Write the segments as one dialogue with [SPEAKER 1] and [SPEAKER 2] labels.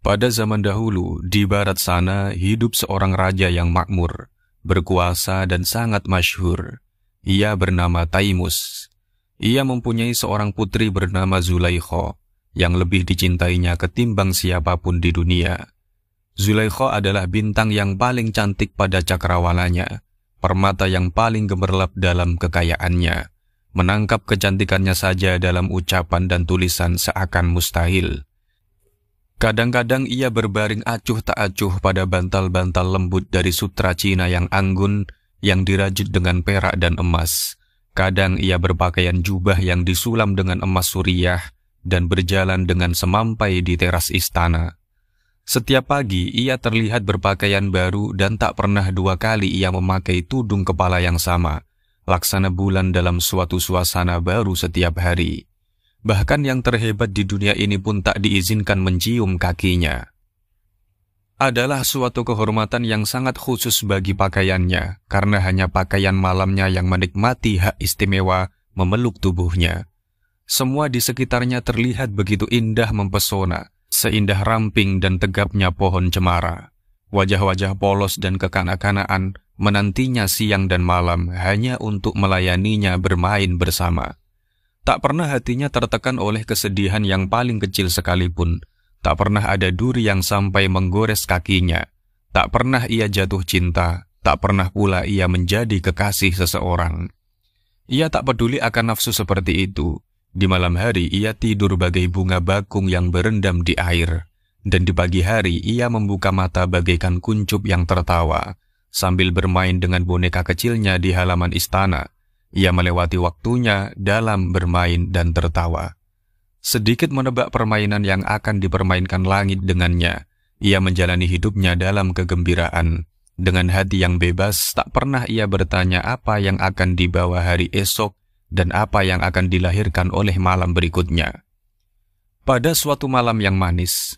[SPEAKER 1] Pada zaman dahulu, di barat sana hidup seorang raja yang makmur, berkuasa dan sangat masyhur. Ia bernama Taimus. Ia mempunyai seorang putri bernama Zulaikha, yang lebih dicintainya ketimbang siapapun di dunia. Zulaikha adalah bintang yang paling cantik pada cakrawalanya, permata yang paling gemerlap dalam kekayaannya. Menangkap kecantikannya saja dalam ucapan dan tulisan seakan mustahil. Kadang-kadang ia berbaring acuh tak acuh pada bantal-bantal lembut dari sutra Cina yang anggun, yang dirajut dengan perak dan emas. Kadang ia berpakaian jubah yang disulam dengan emas suriah dan berjalan dengan semampai di teras istana. Setiap pagi ia terlihat berpakaian baru dan tak pernah 2 kali ia memakai tudung kepala yang sama, laksana bulan dalam suatu suasana baru setiap hari. Bahkan yang terhebat di dunia ini pun tak diizinkan mencium kakinya. Adalah suatu kehormatan yang sangat khusus bagi pakaiannya, karena hanya pakaian malamnya yang menikmati hak istimewa memeluk tubuhnya. Semua di sekitarnya terlihat begitu indah mempesona, seindah ramping dan tegapnya pohon cemara. Wajah-wajah polos dan kekanak-kanaan menantinya siang dan malam hanya untuk melayaninya bermain bersama. Tak pernah hatinya tertekan oleh kesedihan yang paling kecil sekalipun. Tak pernah ada duri yang sampai menggores kakinya. Tak pernah ia jatuh cinta. Tak pernah pula ia menjadi kekasih seseorang. Ia tak peduli akan nafsu seperti itu. Di malam hari ia tidur bagai bunga bakung yang berendam di air. Dan di pagi hari ia membuka mata bagaikan kuncup yang tertawa, sambil bermain dengan boneka kecilnya di halaman istana. Ia melewati waktunya dalam bermain dan tertawa. Sedikit menebak permainan yang akan dipermainkan langit dengannya, ia menjalani hidupnya dalam kegembiraan. Dengan hati yang bebas, tak pernah ia bertanya apa yang akan dibawa hari esok dan apa yang akan dilahirkan oleh malam berikutnya. Pada suatu malam yang manis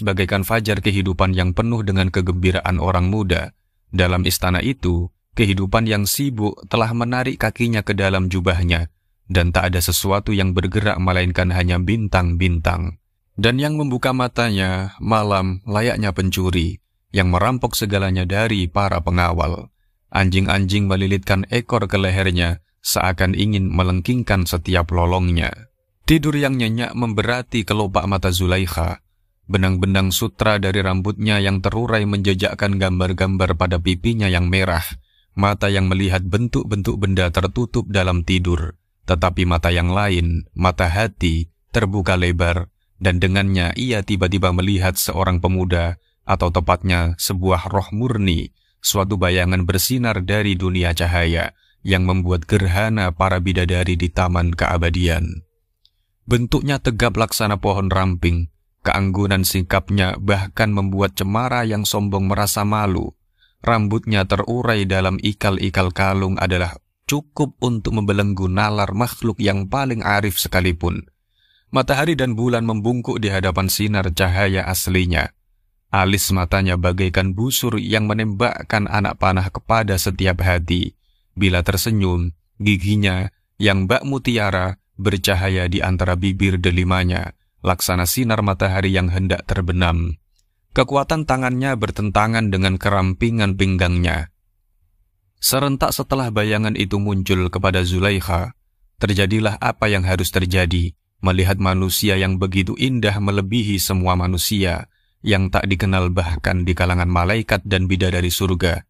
[SPEAKER 1] bagaikan fajar kehidupan yang penuh dengan kegembiraan orang muda, dalam istana itu, kehidupan yang sibuk telah menarik kakinya ke dalam jubahnya, dan tak ada sesuatu yang bergerak melainkan hanya bintang-bintang. Dan yang membuka matanya, malam layaknya pencuri, yang merampok segalanya dari para pengawal. Anjing-anjing melilitkan ekor ke lehernya, seakan ingin melengkingkan setiap lolongnya. Tidur yang nyenyak memberati kelopak mata Zulaikha. Benang-benang sutra dari rambutnya yang terurai menjejakkan gambar-gambar pada pipinya yang merah. Mata yang melihat bentuk-bentuk benda tertutup dalam tidur, tetapi mata yang lain, mata hati, terbuka lebar, dan dengannya ia tiba-tiba melihat seorang pemuda, atau tepatnya sebuah roh murni, suatu bayangan bersinar dari dunia cahaya, yang membuat gerhana para bidadari di taman keabadian. Bentuknya tegap laksana pohon ramping, keanggunan sikapnya bahkan membuat cemara yang sombong merasa malu. Rambutnya terurai dalam ikal-ikal kalung adalah cukup untuk membelenggu nalar makhluk yang paling arif sekalipun. Matahari dan bulan membungkuk di hadapan sinar cahaya aslinya. Alis matanya bagaikan busur yang menembakkan anak panah kepada setiap hati. Bila tersenyum, giginya yang bak mutiara bercahaya di antara bibir delimanya, laksana sinar matahari yang hendak terbenam. Kekuatan tangannya bertentangan dengan kerampingan pinggangnya. Serentak setelah bayangan itu muncul kepada Zulaikha, terjadilah apa yang harus terjadi, melihat manusia yang begitu indah melebihi semua manusia, yang tak dikenal bahkan di kalangan malaikat dan bidadari surga.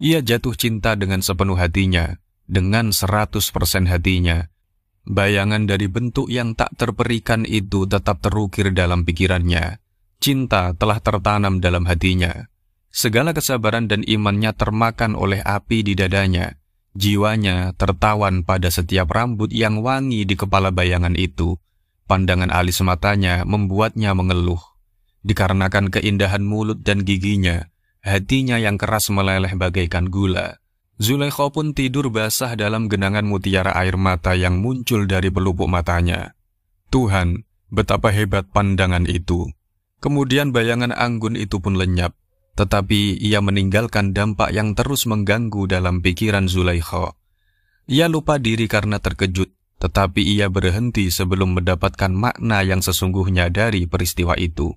[SPEAKER 1] Ia jatuh cinta dengan sepenuh hatinya, dengan 100% hatinya. Bayangan dari bentuk yang tak terperikan itu tetap terukir dalam pikirannya. Cinta telah tertanam dalam hatinya. Segala kesabaran dan imannya termakan oleh api di dadanya. Jiwanya tertawan pada setiap rambut yang wangi di kepala bayangan itu. Pandangan alis matanya membuatnya mengeluh. Dikarenakan keindahan mulut dan giginya, hatinya yang keras meleleh bagaikan gula. Zulaikha pun tidur basah dalam genangan mutiara air mata yang muncul dari pelupuk matanya. Tuhan, betapa hebat pandangan itu. Kemudian bayangan anggun itu pun lenyap, tetapi ia meninggalkan dampak yang terus mengganggu dalam pikiran Zulaikha. Ia lupa diri karena terkejut, tetapi ia berhenti sebelum mendapatkan makna yang sesungguhnya dari peristiwa itu.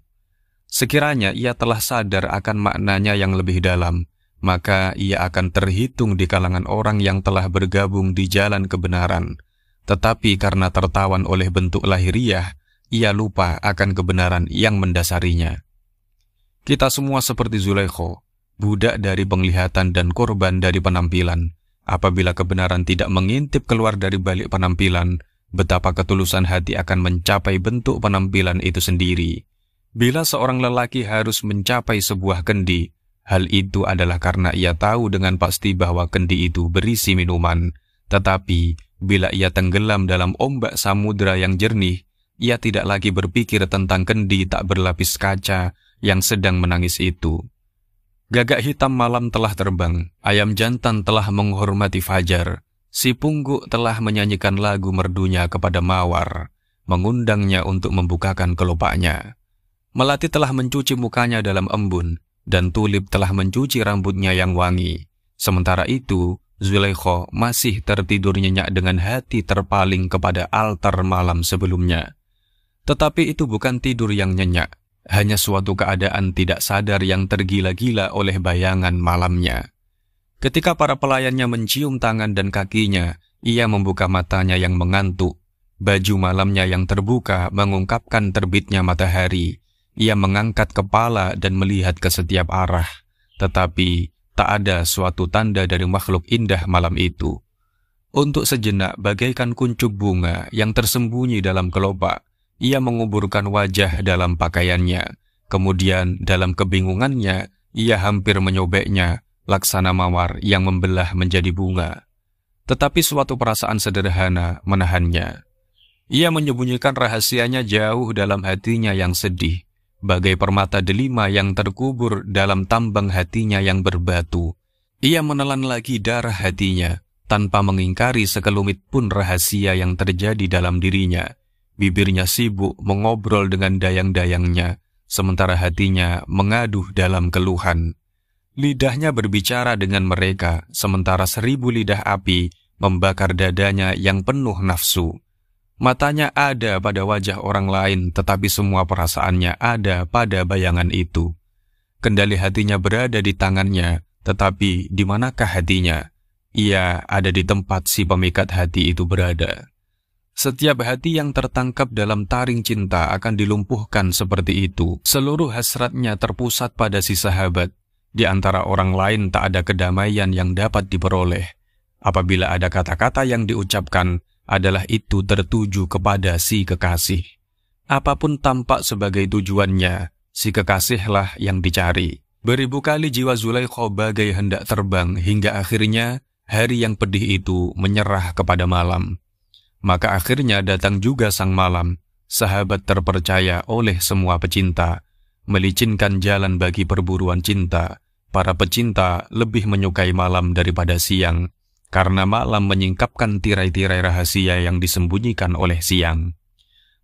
[SPEAKER 1] Sekiranya ia telah sadar akan maknanya yang lebih dalam, maka ia akan terhitung di kalangan orang yang telah bergabung di jalan kebenaran. Tetapi karena tertawan oleh bentuk lahiriah, ia lupa akan kebenaran yang mendasarinya. Kita semua seperti Zulaikha, budak dari penglihatan dan korban dari penampilan. Apabila kebenaran tidak mengintip keluar dari balik penampilan, betapa ketulusan hati akan mencapai bentuk penampilan itu sendiri. Bila seorang lelaki harus mencapai sebuah kendi, hal itu adalah karena ia tahu dengan pasti bahwa kendi itu berisi minuman. Tetapi, bila ia tenggelam dalam ombak samudra yang jernih, ia tidak lagi berpikir tentang kendi tak berlapis kaca yang sedang menangis itu. Gagak hitam malam telah terbang, ayam jantan telah menghormati fajar, si pungguk telah menyanyikan lagu merdunya kepada mawar, mengundangnya untuk membukakan kelopaknya. Melati telah mencuci mukanya dalam embun, dan tulip telah mencuci rambutnya yang wangi. Sementara itu, Zulaikha masih tertidur nyenyak dengan hati terpaling kepada altar malam sebelumnya. Tetapi itu bukan tidur yang nyenyak, hanya suatu keadaan tidak sadar yang tergila-gila oleh bayangan malamnya. Ketika para pelayannya mencium tangan dan kakinya, ia membuka matanya yang mengantuk. Baju malamnya yang terbuka mengungkapkan terbitnya matahari. Ia mengangkat kepala dan melihat ke setiap arah, tetapi tak ada suatu tanda dari makhluk indah malam itu. Untuk sejenak bagaikan kuncup bunga yang tersembunyi dalam kelopak, ia menguburkan wajah dalam pakaiannya. Kemudian dalam kebingungannya, ia hampir menyobeknya, laksana mawar yang membelah menjadi bunga. Tetapi suatu perasaan sederhana menahannya. Ia menyembunyikan rahasianya jauh dalam hatinya yang sedih, bagai permata delima yang terkubur dalam tambang hatinya yang berbatu. Ia menelan lagi darah hatinya, tanpa mengingkari sekelumit pun rahasia yang terjadi dalam dirinya. Bibirnya sibuk mengobrol dengan dayang-dayangnya, sementara hatinya mengaduh dalam keluhan. Lidahnya berbicara dengan mereka, sementara 1000 lidah api membakar dadanya yang penuh nafsu. Matanya ada pada wajah orang lain, tetapi semua perasaannya ada pada bayangan itu. Kendali hatinya berada di tangannya, tetapi di manakah hatinya? Ia ada di tempat si pemikat hati itu berada. Setiap hati yang tertangkap dalam taring cinta akan dilumpuhkan seperti itu. Seluruh hasratnya terpusat pada si sahabat. Di antara orang lain tak ada kedamaian yang dapat diperoleh. Apabila ada kata-kata yang diucapkan, adalah itu tertuju kepada si kekasih. Apapun tampak sebagai tujuannya, si kekasihlah yang dicari. Beribu kali jiwa Zulaikha bagai hendak terbang hingga akhirnya hari yang pedih itu menyerah kepada malam. Maka akhirnya datang juga sang malam, sahabat terpercaya oleh semua pecinta, melicinkan jalan bagi perburuan cinta. Para pecinta lebih menyukai malam daripada siang, karena malam menyingkapkan tirai-tirai rahasia yang disembunyikan oleh siang.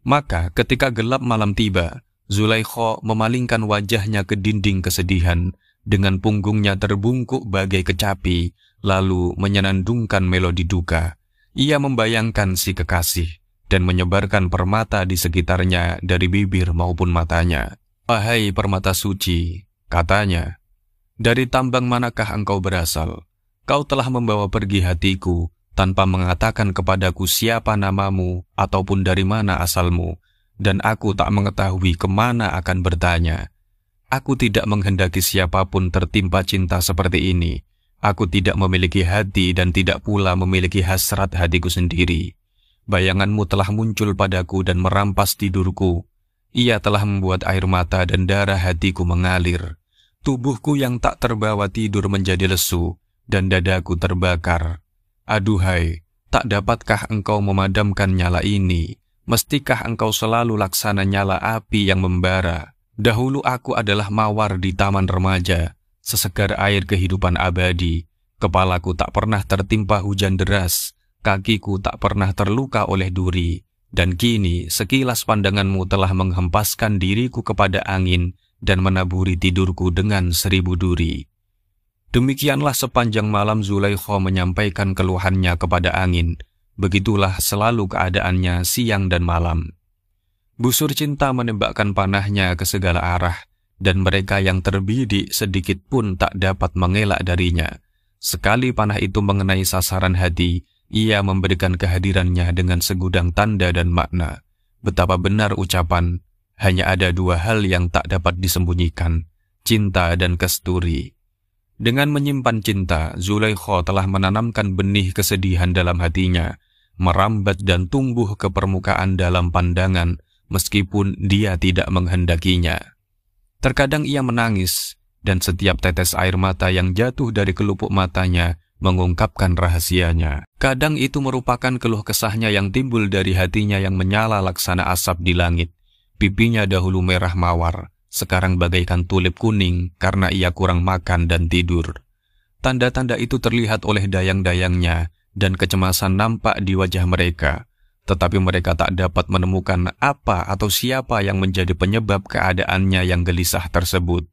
[SPEAKER 1] Maka ketika gelap malam tiba, Zulaikha memalingkan wajahnya ke dinding kesedihan, dengan punggungnya terbungkuk bagai kecapi, lalu menyenandungkan melodi duka. Ia membayangkan si kekasih, dan menyebarkan permata di sekitarnya dari bibir maupun matanya. "Wahai permata suci," katanya, "dari tambang manakah engkau berasal? Kau telah membawa pergi hatiku tanpa mengatakan kepadaku siapa namamu ataupun dari mana asalmu, dan aku tak mengetahui kemana akan bertanya. Aku tidak menghendaki siapapun tertimpa cinta seperti ini. Aku tidak memiliki hati dan tidak pula memiliki hasrat hatiku sendiri. Bayanganmu telah muncul padaku dan merampas tidurku. Ia telah membuat air mata dan darah hatiku mengalir. Tubuhku yang tak terbawa tidur menjadi lesu, dan dadaku terbakar. Aduhai, tak dapatkah engkau memadamkan nyala ini? Mestikah engkau selalu laksana nyala api yang membara? Dahulu aku adalah mawar di taman remaja, sesegar air kehidupan abadi. Kepalaku tak pernah tertimpa hujan deras, kakiku tak pernah terluka oleh duri. Dan kini sekilas pandanganmu telah menghempaskan diriku kepada angin dan menaburi tidurku dengan 1000 duri. Demikianlah sepanjang malam Zulaikha menyampaikan keluhannya kepada angin. Begitulah selalu keadaannya siang dan malam. Busur cinta menembakkan panahnya ke segala arah, dan mereka yang terbidik sedikit pun tak dapat mengelak darinya. Sekali panah itu mengenai sasaran hati, ia memberikan kehadirannya dengan segudang tanda dan makna. Betapa benar ucapan, hanya ada dua hal yang tak dapat disembunyikan, cinta dan kesturi. Dengan menyimpan cinta, Zulaikha telah menanamkan benih kesedihan dalam hatinya, merambat dan tumbuh ke permukaan dalam pandangan, meskipun dia tidak menghendakinya. Terkadang ia menangis, dan setiap tetes air mata yang jatuh dari kelupuk matanya mengungkapkan rahasianya. Kadang itu merupakan keluh kesahnya yang timbul dari hatinya yang menyala laksana asap di langit. Pipinya dahulu merah mawar, sekarang bagaikan tulip kuning karena ia kurang makan dan tidur. Tanda-tanda itu terlihat oleh dayang-dayangnya, dan kecemasan nampak di wajah mereka. Tetapi mereka tak dapat menemukan apa atau siapa yang menjadi penyebab keadaannya yang gelisah tersebut.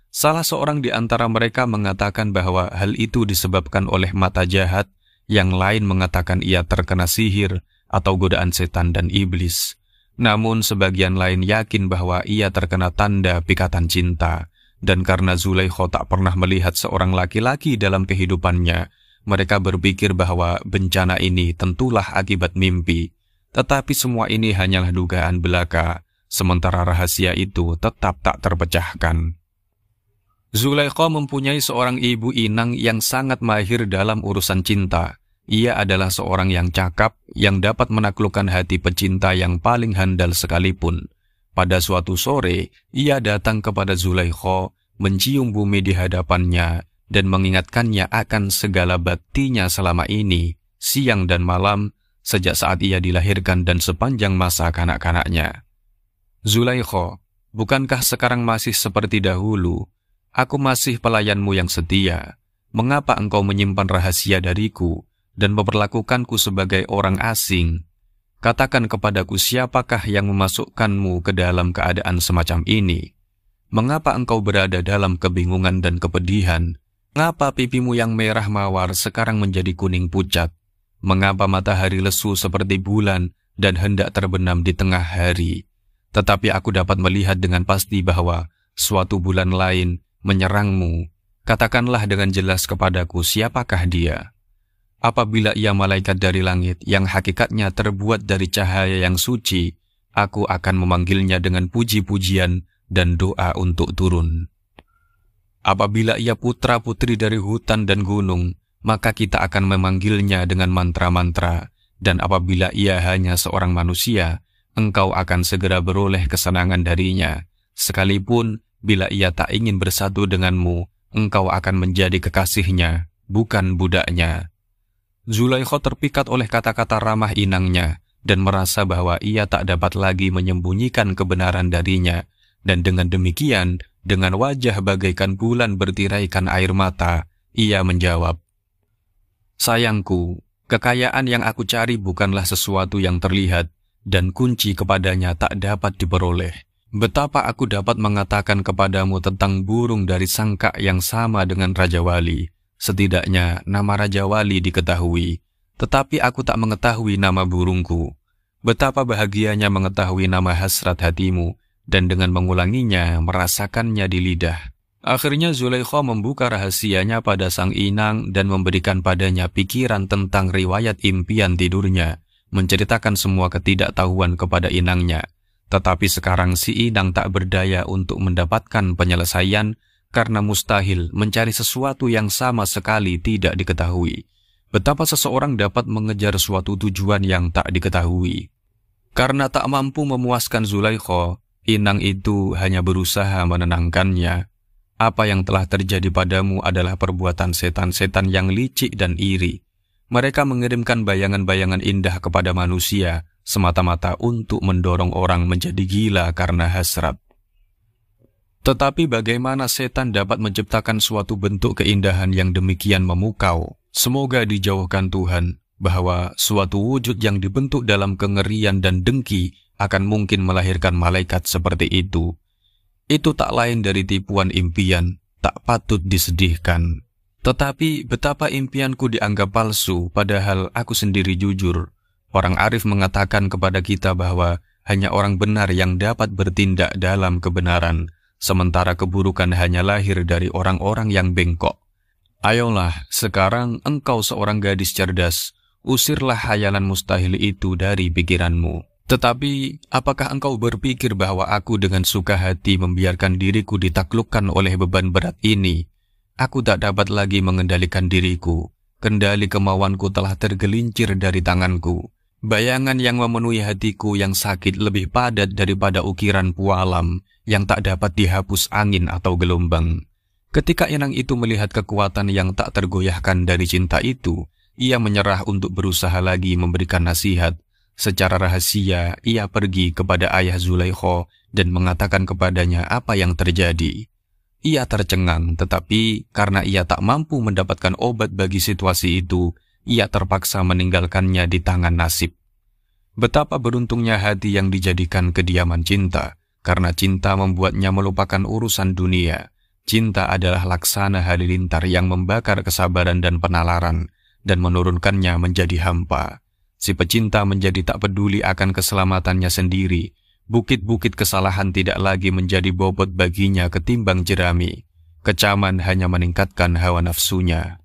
[SPEAKER 1] Salah seorang di antara mereka mengatakan bahwa hal itu disebabkan oleh mata jahat, yang lain mengatakan ia terkena sihir atau godaan setan dan iblis. Namun sebagian lain yakin bahwa ia terkena tanda pikatan cinta, dan karena Zulaikha tak pernah melihat seorang laki-laki dalam kehidupannya, mereka berpikir bahwa bencana ini tentulah akibat mimpi. Tetapi semua ini hanyalah dugaan belaka, sementara rahasia itu tetap tak terpecahkan. Zulaikha mempunyai seorang ibu inang yang sangat mahir dalam urusan cinta. Ia adalah seorang yang cakap, yang dapat menaklukkan hati pecinta yang paling handal sekalipun. Pada suatu sore, ia datang kepada Zulaikha, mencium bumi di hadapannya, dan mengingatkannya akan segala baktinya selama ini, siang dan malam, sejak saat ia dilahirkan dan sepanjang masa kanak-kanaknya. Zulaikha, bukankah sekarang masih seperti dahulu? Aku masih pelayanmu yang setia. Mengapa engkau menyimpan rahasia dariku dan memperlakukanku sebagai orang asing? Katakan kepadaku siapakah yang memasukkanmu ke dalam keadaan semacam ini? Mengapa engkau berada dalam kebingungan dan kepedihan? Mengapa pipimu yang merah mawar sekarang menjadi kuning pucat? Mengapa matahari lesu seperti bulan dan hendak terbenam di tengah hari? Tetapi aku dapat melihat dengan pasti bahwa suatu bulan lain menyerangmu. Katakanlah dengan jelas kepadaku siapakah dia. Apabila ia malaikat dari langit yang hakikatnya terbuat dari cahaya yang suci, aku akan memanggilnya dengan puji-pujian dan doa untuk turun. Apabila ia putra-putri dari hutan dan gunung, maka kita akan memanggilnya dengan mantra-mantra, dan apabila ia hanya seorang manusia, engkau akan segera beroleh kesenangan darinya. Sekalipun bila ia tak ingin bersatu denganmu, engkau akan menjadi kekasihnya, bukan budaknya. Zulaikha terpikat oleh kata-kata ramah inangnya, dan merasa bahwa ia tak dapat lagi menyembunyikan kebenaran darinya, dan dengan demikian, dengan wajah bagaikan bulan bertiraikan air mata, ia menjawab, "Sayangku, kekayaan yang aku cari bukanlah sesuatu yang terlihat, dan kunci kepadanya tak dapat diperoleh. Betapa aku dapat mengatakan kepadamu tentang burung dari sangkak yang sama dengan Raja Wali. Setidaknya nama Raja Wali diketahui, tetapi aku tak mengetahui nama burungku. Betapa bahagianya mengetahui nama hasrat hatimu, dan dengan mengulanginya merasakannya di lidah." Akhirnya Zulaikha membuka rahasianya pada sang inang dan memberikan padanya pikiran tentang riwayat impian tidurnya, menceritakan semua ketidaktahuan kepada inangnya. Tetapi sekarang si inang tak berdaya untuk mendapatkan penyelesaian karena mustahil mencari sesuatu yang sama sekali tidak diketahui. Betapa seseorang dapat mengejar suatu tujuan yang tak diketahui. Karena tak mampu memuaskan Zulaikha, inang itu hanya berusaha menenangkannya. Apa yang telah terjadi padamu adalah perbuatan setan-setan yang licik dan iri. Mereka mengirimkan bayangan-bayangan indah kepada manusia, semata-mata untuk mendorong orang menjadi gila karena hasrat. Tetapi bagaimana setan dapat menciptakan suatu bentuk keindahan yang demikian memukau? Semoga dijauhkan Tuhan bahwa suatu wujud yang dibentuk dalam kengerian dan dengki akan mungkin melahirkan malaikat seperti itu. Itu tak lain dari tipuan impian, tak patut disedihkan. Tetapi betapa impianku dianggap palsu, padahal aku sendiri jujur. Orang arif mengatakan kepada kita bahwa hanya orang benar yang dapat bertindak dalam kebenaran, sementara keburukan hanya lahir dari orang-orang yang bengkok. Ayolah, sekarang engkau seorang gadis cerdas, usirlah hayalan mustahil itu dari pikiranmu. Tetapi, apakah engkau berpikir bahwa aku dengan suka hati membiarkan diriku ditaklukkan oleh beban berat ini? Aku tak dapat lagi mengendalikan diriku. Kendali kemauanku telah tergelincir dari tanganku. Bayangan yang memenuhi hatiku yang sakit lebih padat daripada ukiran pualam yang tak dapat dihapus angin atau gelombang. Ketika inang itu melihat kekuatan yang tak tergoyahkan dari cinta itu, ia menyerah untuk berusaha lagi memberikan nasihat. Secara rahasia, ia pergi kepada ayah Zulaikha dan mengatakan kepadanya apa yang terjadi. Ia tercengang, tetapi karena ia tak mampu mendapatkan obat bagi situasi itu, ia terpaksa meninggalkannya di tangan nasib. Betapa beruntungnya hati yang dijadikan kediaman cinta, karena cinta membuatnya melupakan urusan dunia. Cinta adalah laksana halilintar yang membakar kesabaran dan penalaran, dan menurunkannya menjadi hampa. Si pecinta menjadi tak peduli akan keselamatannya sendiri. Bukit-bukit kesalahan tidak lagi menjadi bobot baginya ketimbang jerami. Kecaman hanya meningkatkan hawa nafsunya.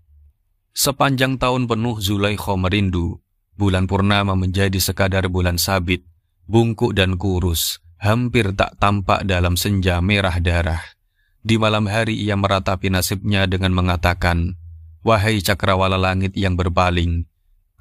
[SPEAKER 1] Sepanjang tahun penuh Zulaikha merindu. Bulan purnama menjadi sekadar bulan sabit. Bungkuk dan kurus, hampir tak tampak dalam senja merah darah. Di malam hari ia meratapi nasibnya dengan mengatakan, "Wahai cakrawala langit yang berpaling,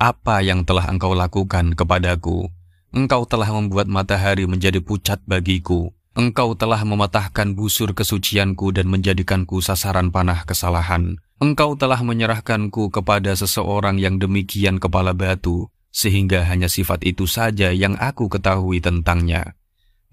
[SPEAKER 1] apa yang telah engkau lakukan kepadaku? Engkau telah membuat matahari menjadi pucat bagiku. Engkau telah mematahkan busur kesucianku dan menjadikanku sasaran panah kesalahan. Engkau telah menyerahkanku kepada seseorang yang demikian kepala batu, sehingga hanya sifat itu saja yang aku ketahui tentangnya.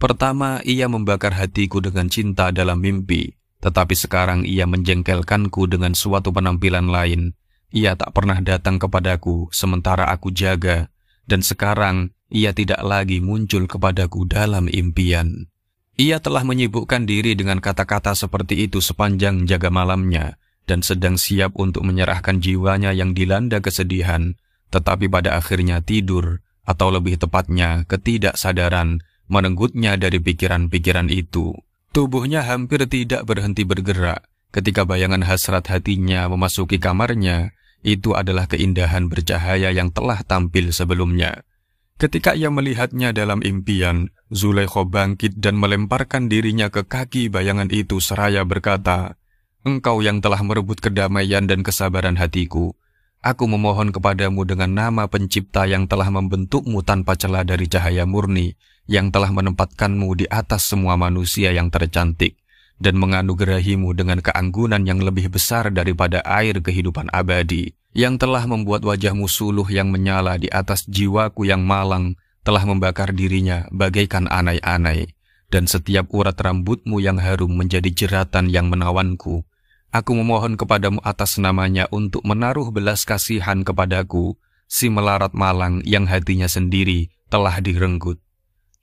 [SPEAKER 1] Pertama, ia membakar hatiku dengan cinta dalam mimpi, tetapi sekarang ia menjengkelkanku dengan suatu penampilan lain. Ia tak pernah datang kepadaku sementara aku jaga, dan sekarang ia tidak lagi muncul kepadaku dalam impian. Ia telah menyibukkan diri dengan kata-kata seperti itu sepanjang jaga malamnya, dan sedang siap untuk menyerahkan jiwanya yang dilanda kesedihan, tetapi pada akhirnya tidur, atau lebih tepatnya ketidaksadaran, merenggutnya dari pikiran-pikiran itu. Tubuhnya hampir tidak berhenti bergerak, ketika bayangan hasrat hatinya memasuki kamarnya. Itu adalah keindahan bercahaya yang telah tampil sebelumnya. Ketika ia melihatnya dalam impian, Zulaikha bangkit dan melemparkan dirinya ke kaki bayangan itu seraya berkata, "Engkau yang telah merebut kedamaian dan kesabaran hatiku, aku memohon kepadamu dengan nama pencipta yang telah membentukmu tanpa celah dari cahaya murni, yang telah menempatkanmu di atas semua manusia yang tercantik, dan menganugerahimu dengan keanggunan yang lebih besar daripada air kehidupan abadi, yang telah membuat wajahmu suluh yang menyala di atas jiwaku yang malang, telah membakar dirinya bagaikan anai-anai, dan setiap urat rambutmu yang harum menjadi jeratan yang menawanku. Aku memohon kepadamu atas namanya untuk menaruh belas kasihan kepadaku, si melarat malang yang hatinya sendiri telah direnggut.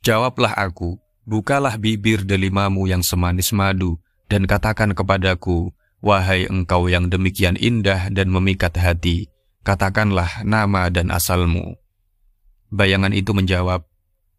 [SPEAKER 1] Jawablah aku, bukalah bibir delimamu yang semanis madu, dan katakan kepadaku, wahai engkau yang demikian indah dan memikat hati, katakanlah nama dan asalmu." Bayangan itu menjawab,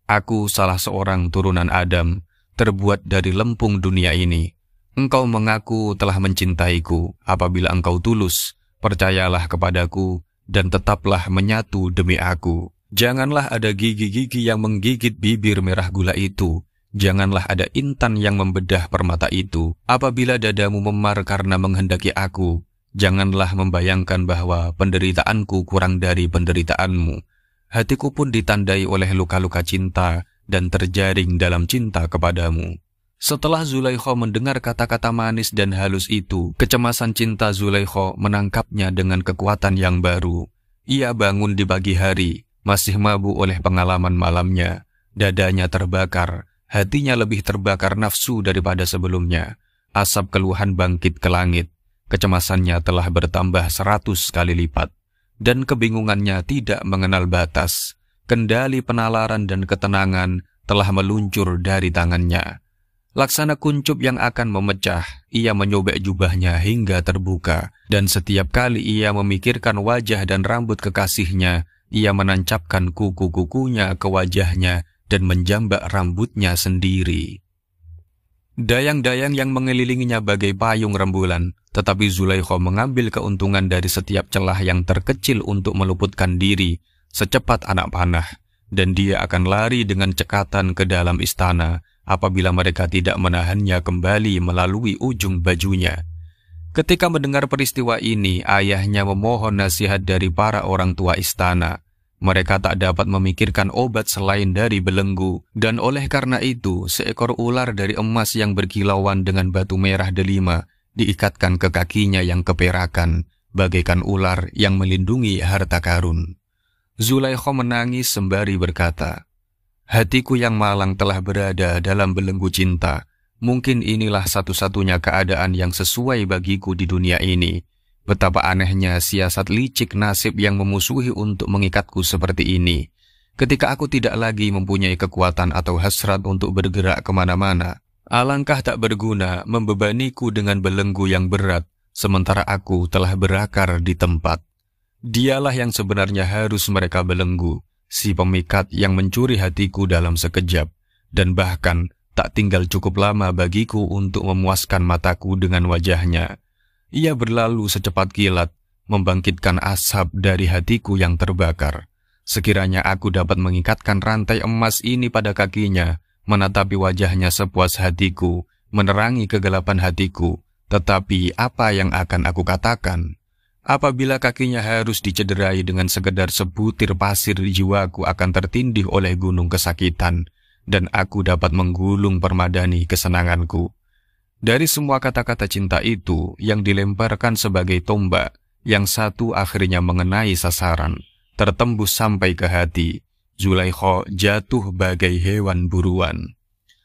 [SPEAKER 1] "Aku salah seorang turunan Adam, terbuat dari lempung dunia ini. Engkau mengaku telah mencintaiku. Apabila engkau tulus, percayalah kepadaku, dan tetaplah menyatu demi aku. Janganlah ada gigi-gigi yang menggigit bibir merah gula itu. Janganlah ada intan yang membedah permata itu. Apabila dadamu memar karena menghendaki aku, janganlah membayangkan bahwa penderitaanku kurang dari penderitaanmu. Hatiku pun ditandai oleh luka-luka cinta dan terjaring dalam cinta kepadamu." Setelah Zulaikha mendengar kata-kata manis dan halus itu, kecemasan cinta Zulaikha menangkapnya dengan kekuatan yang baru. Ia bangun di pagi hari, masih mabuk oleh pengalaman malamnya. Dadanya terbakar, hatinya lebih terbakar nafsu daripada sebelumnya. Asap keluhan bangkit ke langit. Kecemasannya telah bertambah 100 kali lipat. Dan kebingungannya tidak mengenal batas. Kendali penalaran dan ketenangan telah meluncur dari tangannya. Laksana kuncup yang akan memecah, ia menyobek jubahnya hingga terbuka. Dan setiap kali ia memikirkan wajah dan rambut kekasihnya, ia menancapkan kuku-kukunya ke wajahnya dan menjambak rambutnya sendiri. Dayang-dayang yang mengelilinginya bagai payung rembulan, tetapi Zulaikha mengambil keuntungan dari setiap celah yang terkecil untuk meluputkan diri secepat anak panah, dan dia akan lari dengan cekatan ke dalam istana apabila mereka tidak menahannya kembali melalui ujung bajunya. Ketika mendengar peristiwa ini, ayahnya memohon nasihat dari para orang tua istana. Mereka tak dapat memikirkan obat selain dari belenggu, dan oleh karena itu, seekor ular dari emas yang berkilauan dengan batu merah delima diikatkan ke kakinya yang keperakan, bagaikan ular yang melindungi harta karun. Zulaikha menangis sembari berkata, "Hatiku yang malang telah berada dalam belenggu cinta. Mungkin inilah satu-satunya keadaan yang sesuai bagiku di dunia ini. Betapa anehnya siasat licik nasib yang memusuhi untuk mengikatku seperti ini. Ketika aku tidak lagi mempunyai kekuatan atau hasrat untuk bergerak kemana-mana, alangkah tak berguna membebaniku dengan belenggu yang berat, sementara aku telah berakar di tempat. Dialah yang sebenarnya harus mereka belenggu, si pemikat yang mencuri hatiku dalam sekejap, dan bahkan tak tinggal cukup lama bagiku untuk memuaskan mataku dengan wajahnya. Ia berlalu secepat kilat, membangkitkan asap dari hatiku yang terbakar. Sekiranya aku dapat mengikatkan rantai emas ini pada kakinya, menatapi wajahnya sepuas hatiku, menerangi kegelapan hatiku, tetapi apa yang akan aku katakan? Apabila kakinya harus dicederai dengan sekedar sebutir pasir, jiwaku akan tertindih oleh gunung kesakitan, dan aku dapat menggulung permadani kesenanganku. Dari semua kata-kata cinta itu yang dilemparkan sebagai tombak, yang satu akhirnya mengenai sasaran, tertembus sampai ke hati, Zulaikha jatuh bagai hewan buruan.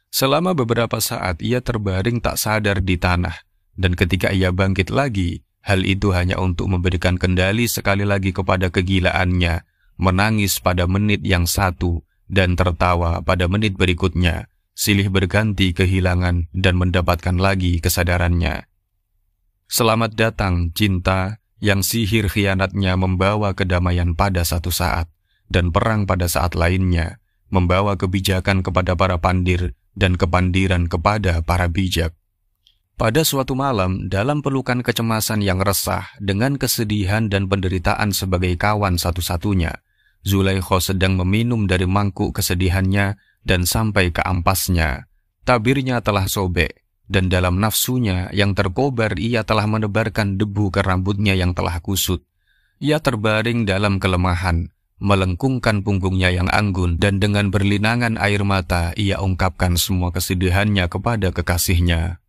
[SPEAKER 1] Selama beberapa saat ia terbaring tak sadar di tanah, dan ketika ia bangkit lagi, hal itu hanya untuk memberikan kendali sekali lagi kepada kegilaannya, menangis pada menit yang satu, dan tertawa pada menit berikutnya, silih berganti kehilangan dan mendapatkan lagi kesadarannya. Selamat datang cinta yang sihir khianatnya membawa kedamaian pada satu saat, dan perang pada saat lainnya, membawa kebijakan kepada para pandir dan kepandiran kepada para bijak. Pada suatu malam, dalam pelukan kecemasan yang resah dengan kesedihan dan penderitaan sebagai kawan satu-satunya, Zulaikha sedang meminum dari mangkuk kesedihannya dan sampai ke ampasnya. Tabirnya telah sobek, dan dalam nafsunya yang terkobar ia telah menebarkan debu ke rambutnya yang telah kusut. Ia terbaring dalam kelemahan, melengkungkan punggungnya yang anggun, dan dengan berlinangan air mata ia ungkapkan semua kesedihannya kepada kekasihnya.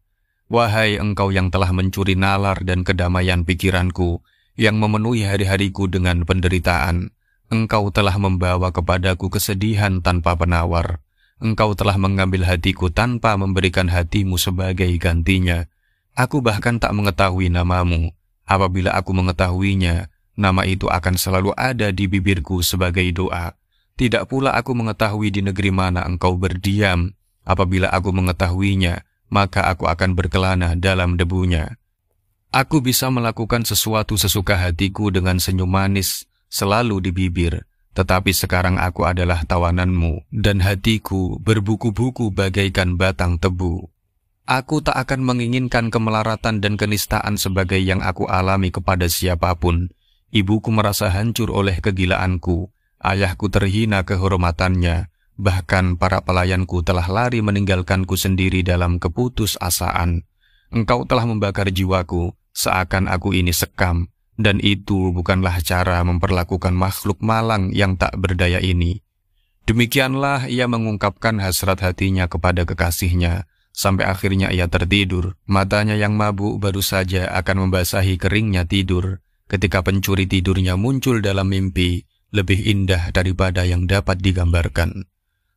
[SPEAKER 1] Wahai engkau yang telah mencuri nalar dan kedamaian pikiranku, yang memenuhi hari-hariku dengan penderitaan, engkau telah membawa kepadaku kesedihan tanpa penawar. Engkau telah mengambil hatiku tanpa memberikan hatimu sebagai gantinya. Aku bahkan tak mengetahui namamu. Apabila aku mengetahuinya, nama itu akan selalu ada di bibirku sebagai doa. Tidak pula aku mengetahui di negeri mana engkau berdiam. Apabila aku mengetahuinya, maka aku akan berkelana dalam debunya. Aku bisa melakukan sesuatu sesuka hatiku dengan senyum manis selalu di bibir, tetapi sekarang aku adalah tawananmu, dan hatiku berbuku-buku bagaikan batang tebu. Aku tak akan menginginkan kemelaratan dan kenistaan sebagai yang aku alami kepada siapapun. Ibuku merasa hancur oleh kegilaanku, ayahku terhina kehormatannya, bahkan para pelayanku telah lari meninggalkanku sendiri dalam keputusasaan. Engkau telah membakar jiwaku, seakan aku ini sekam, dan itu bukanlah cara memperlakukan makhluk malang yang tak berdaya ini. Demikianlah ia mengungkapkan hasrat hatinya kepada kekasihnya, sampai akhirnya ia tertidur. Matanya yang mabuk baru saja akan membasahi keringnya tidur, ketika pencuri tidurnya muncul dalam mimpi, lebih indah daripada yang dapat digambarkan.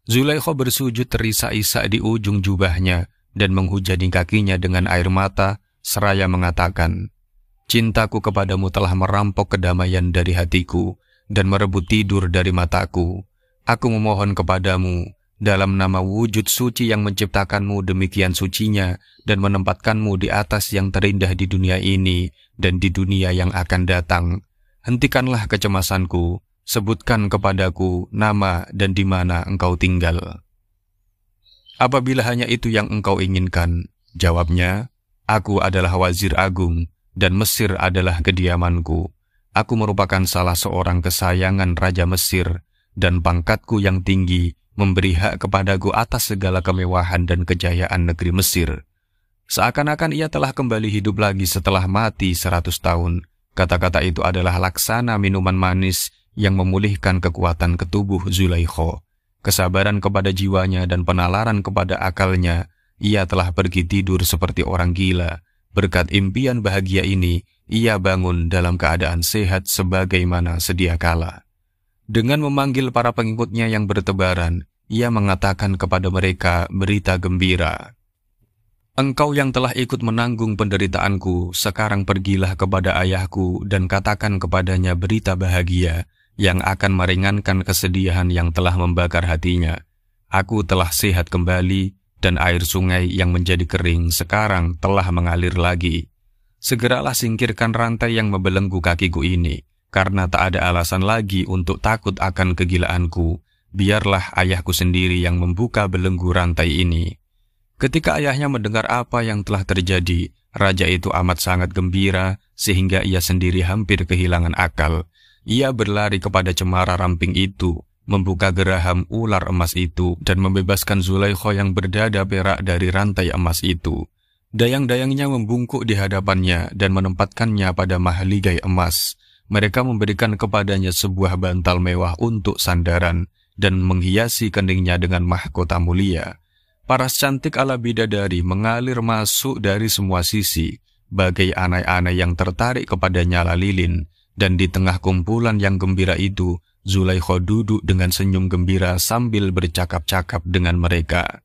[SPEAKER 1] Zulaikha bersujud terisak-isak di ujung jubahnya, dan menghujani kakinya dengan air mata, seraya mengatakan, "Cintaku kepadamu telah merampok kedamaian dari hatiku, dan merebut tidur dari mataku. Aku memohon kepadamu, dalam nama wujud suci yang menciptakanmu demikian sucinya, dan menempatkanmu di atas yang terindah di dunia ini, dan di dunia yang akan datang. Hentikanlah kecemasanku, sebutkan kepadaku nama dan di mana engkau tinggal." Apabila hanya itu yang engkau inginkan, jawabnya, aku adalah wazir agung, dan Mesir adalah kediamanku. Aku merupakan salah seorang kesayangan Raja Mesir, dan pangkatku yang tinggi memberi hak kepadaku atas segala kemewahan dan kejayaan negeri Mesir. Seakan-akan ia telah kembali hidup lagi setelah mati 100 tahun. Kata-kata itu adalah laksana minuman manis yang memulihkan kekuatan ketubuh Zulaikha. Kesabaran kepada jiwanya dan penalaran kepada akalnya, ia telah pergi tidur seperti orang gila. Berkat impian bahagia ini, ia bangun dalam keadaan sehat sebagaimana sedia kala. Dengan memanggil para pengikutnya yang bertebaran, ia mengatakan kepada mereka berita gembira. Engkau yang telah ikut menanggung penderitaanku, sekarang pergilah kepada ayahku dan katakan kepadanya berita bahagia yang akan meringankan kesedihan yang telah membakar hatinya. Aku telah sehat kembali, dan air sungai yang menjadi kering sekarang telah mengalir lagi. Segeralah singkirkan rantai yang membelenggu kakiku ini, karena tak ada alasan lagi untuk takut akan kegilaanku. Biarlah ayahku sendiri yang membuka belenggu rantai ini. Ketika ayahnya mendengar apa yang telah terjadi, raja itu amat sangat gembira, sehingga ia sendiri hampir kehilangan akal. Ia berlari kepada cemara ramping itu, membuka geraham ular emas itu, dan membebaskan Zulaikha yang berdada perak dari rantai emas itu. Dayang-dayangnya membungkuk di hadapannya dan menempatkannya pada mahligai emas. Mereka memberikan kepadanya sebuah bantal mewah untuk sandaran, dan menghiasi keningnya dengan mahkota mulia. Paras cantik ala bidadari mengalir masuk dari semua sisi, bagai anai-anai yang tertarik kepada nyala lilin. Dan di tengah kumpulan yang gembira itu, Zulaikha duduk dengan senyum gembira sambil bercakap-cakap dengan mereka.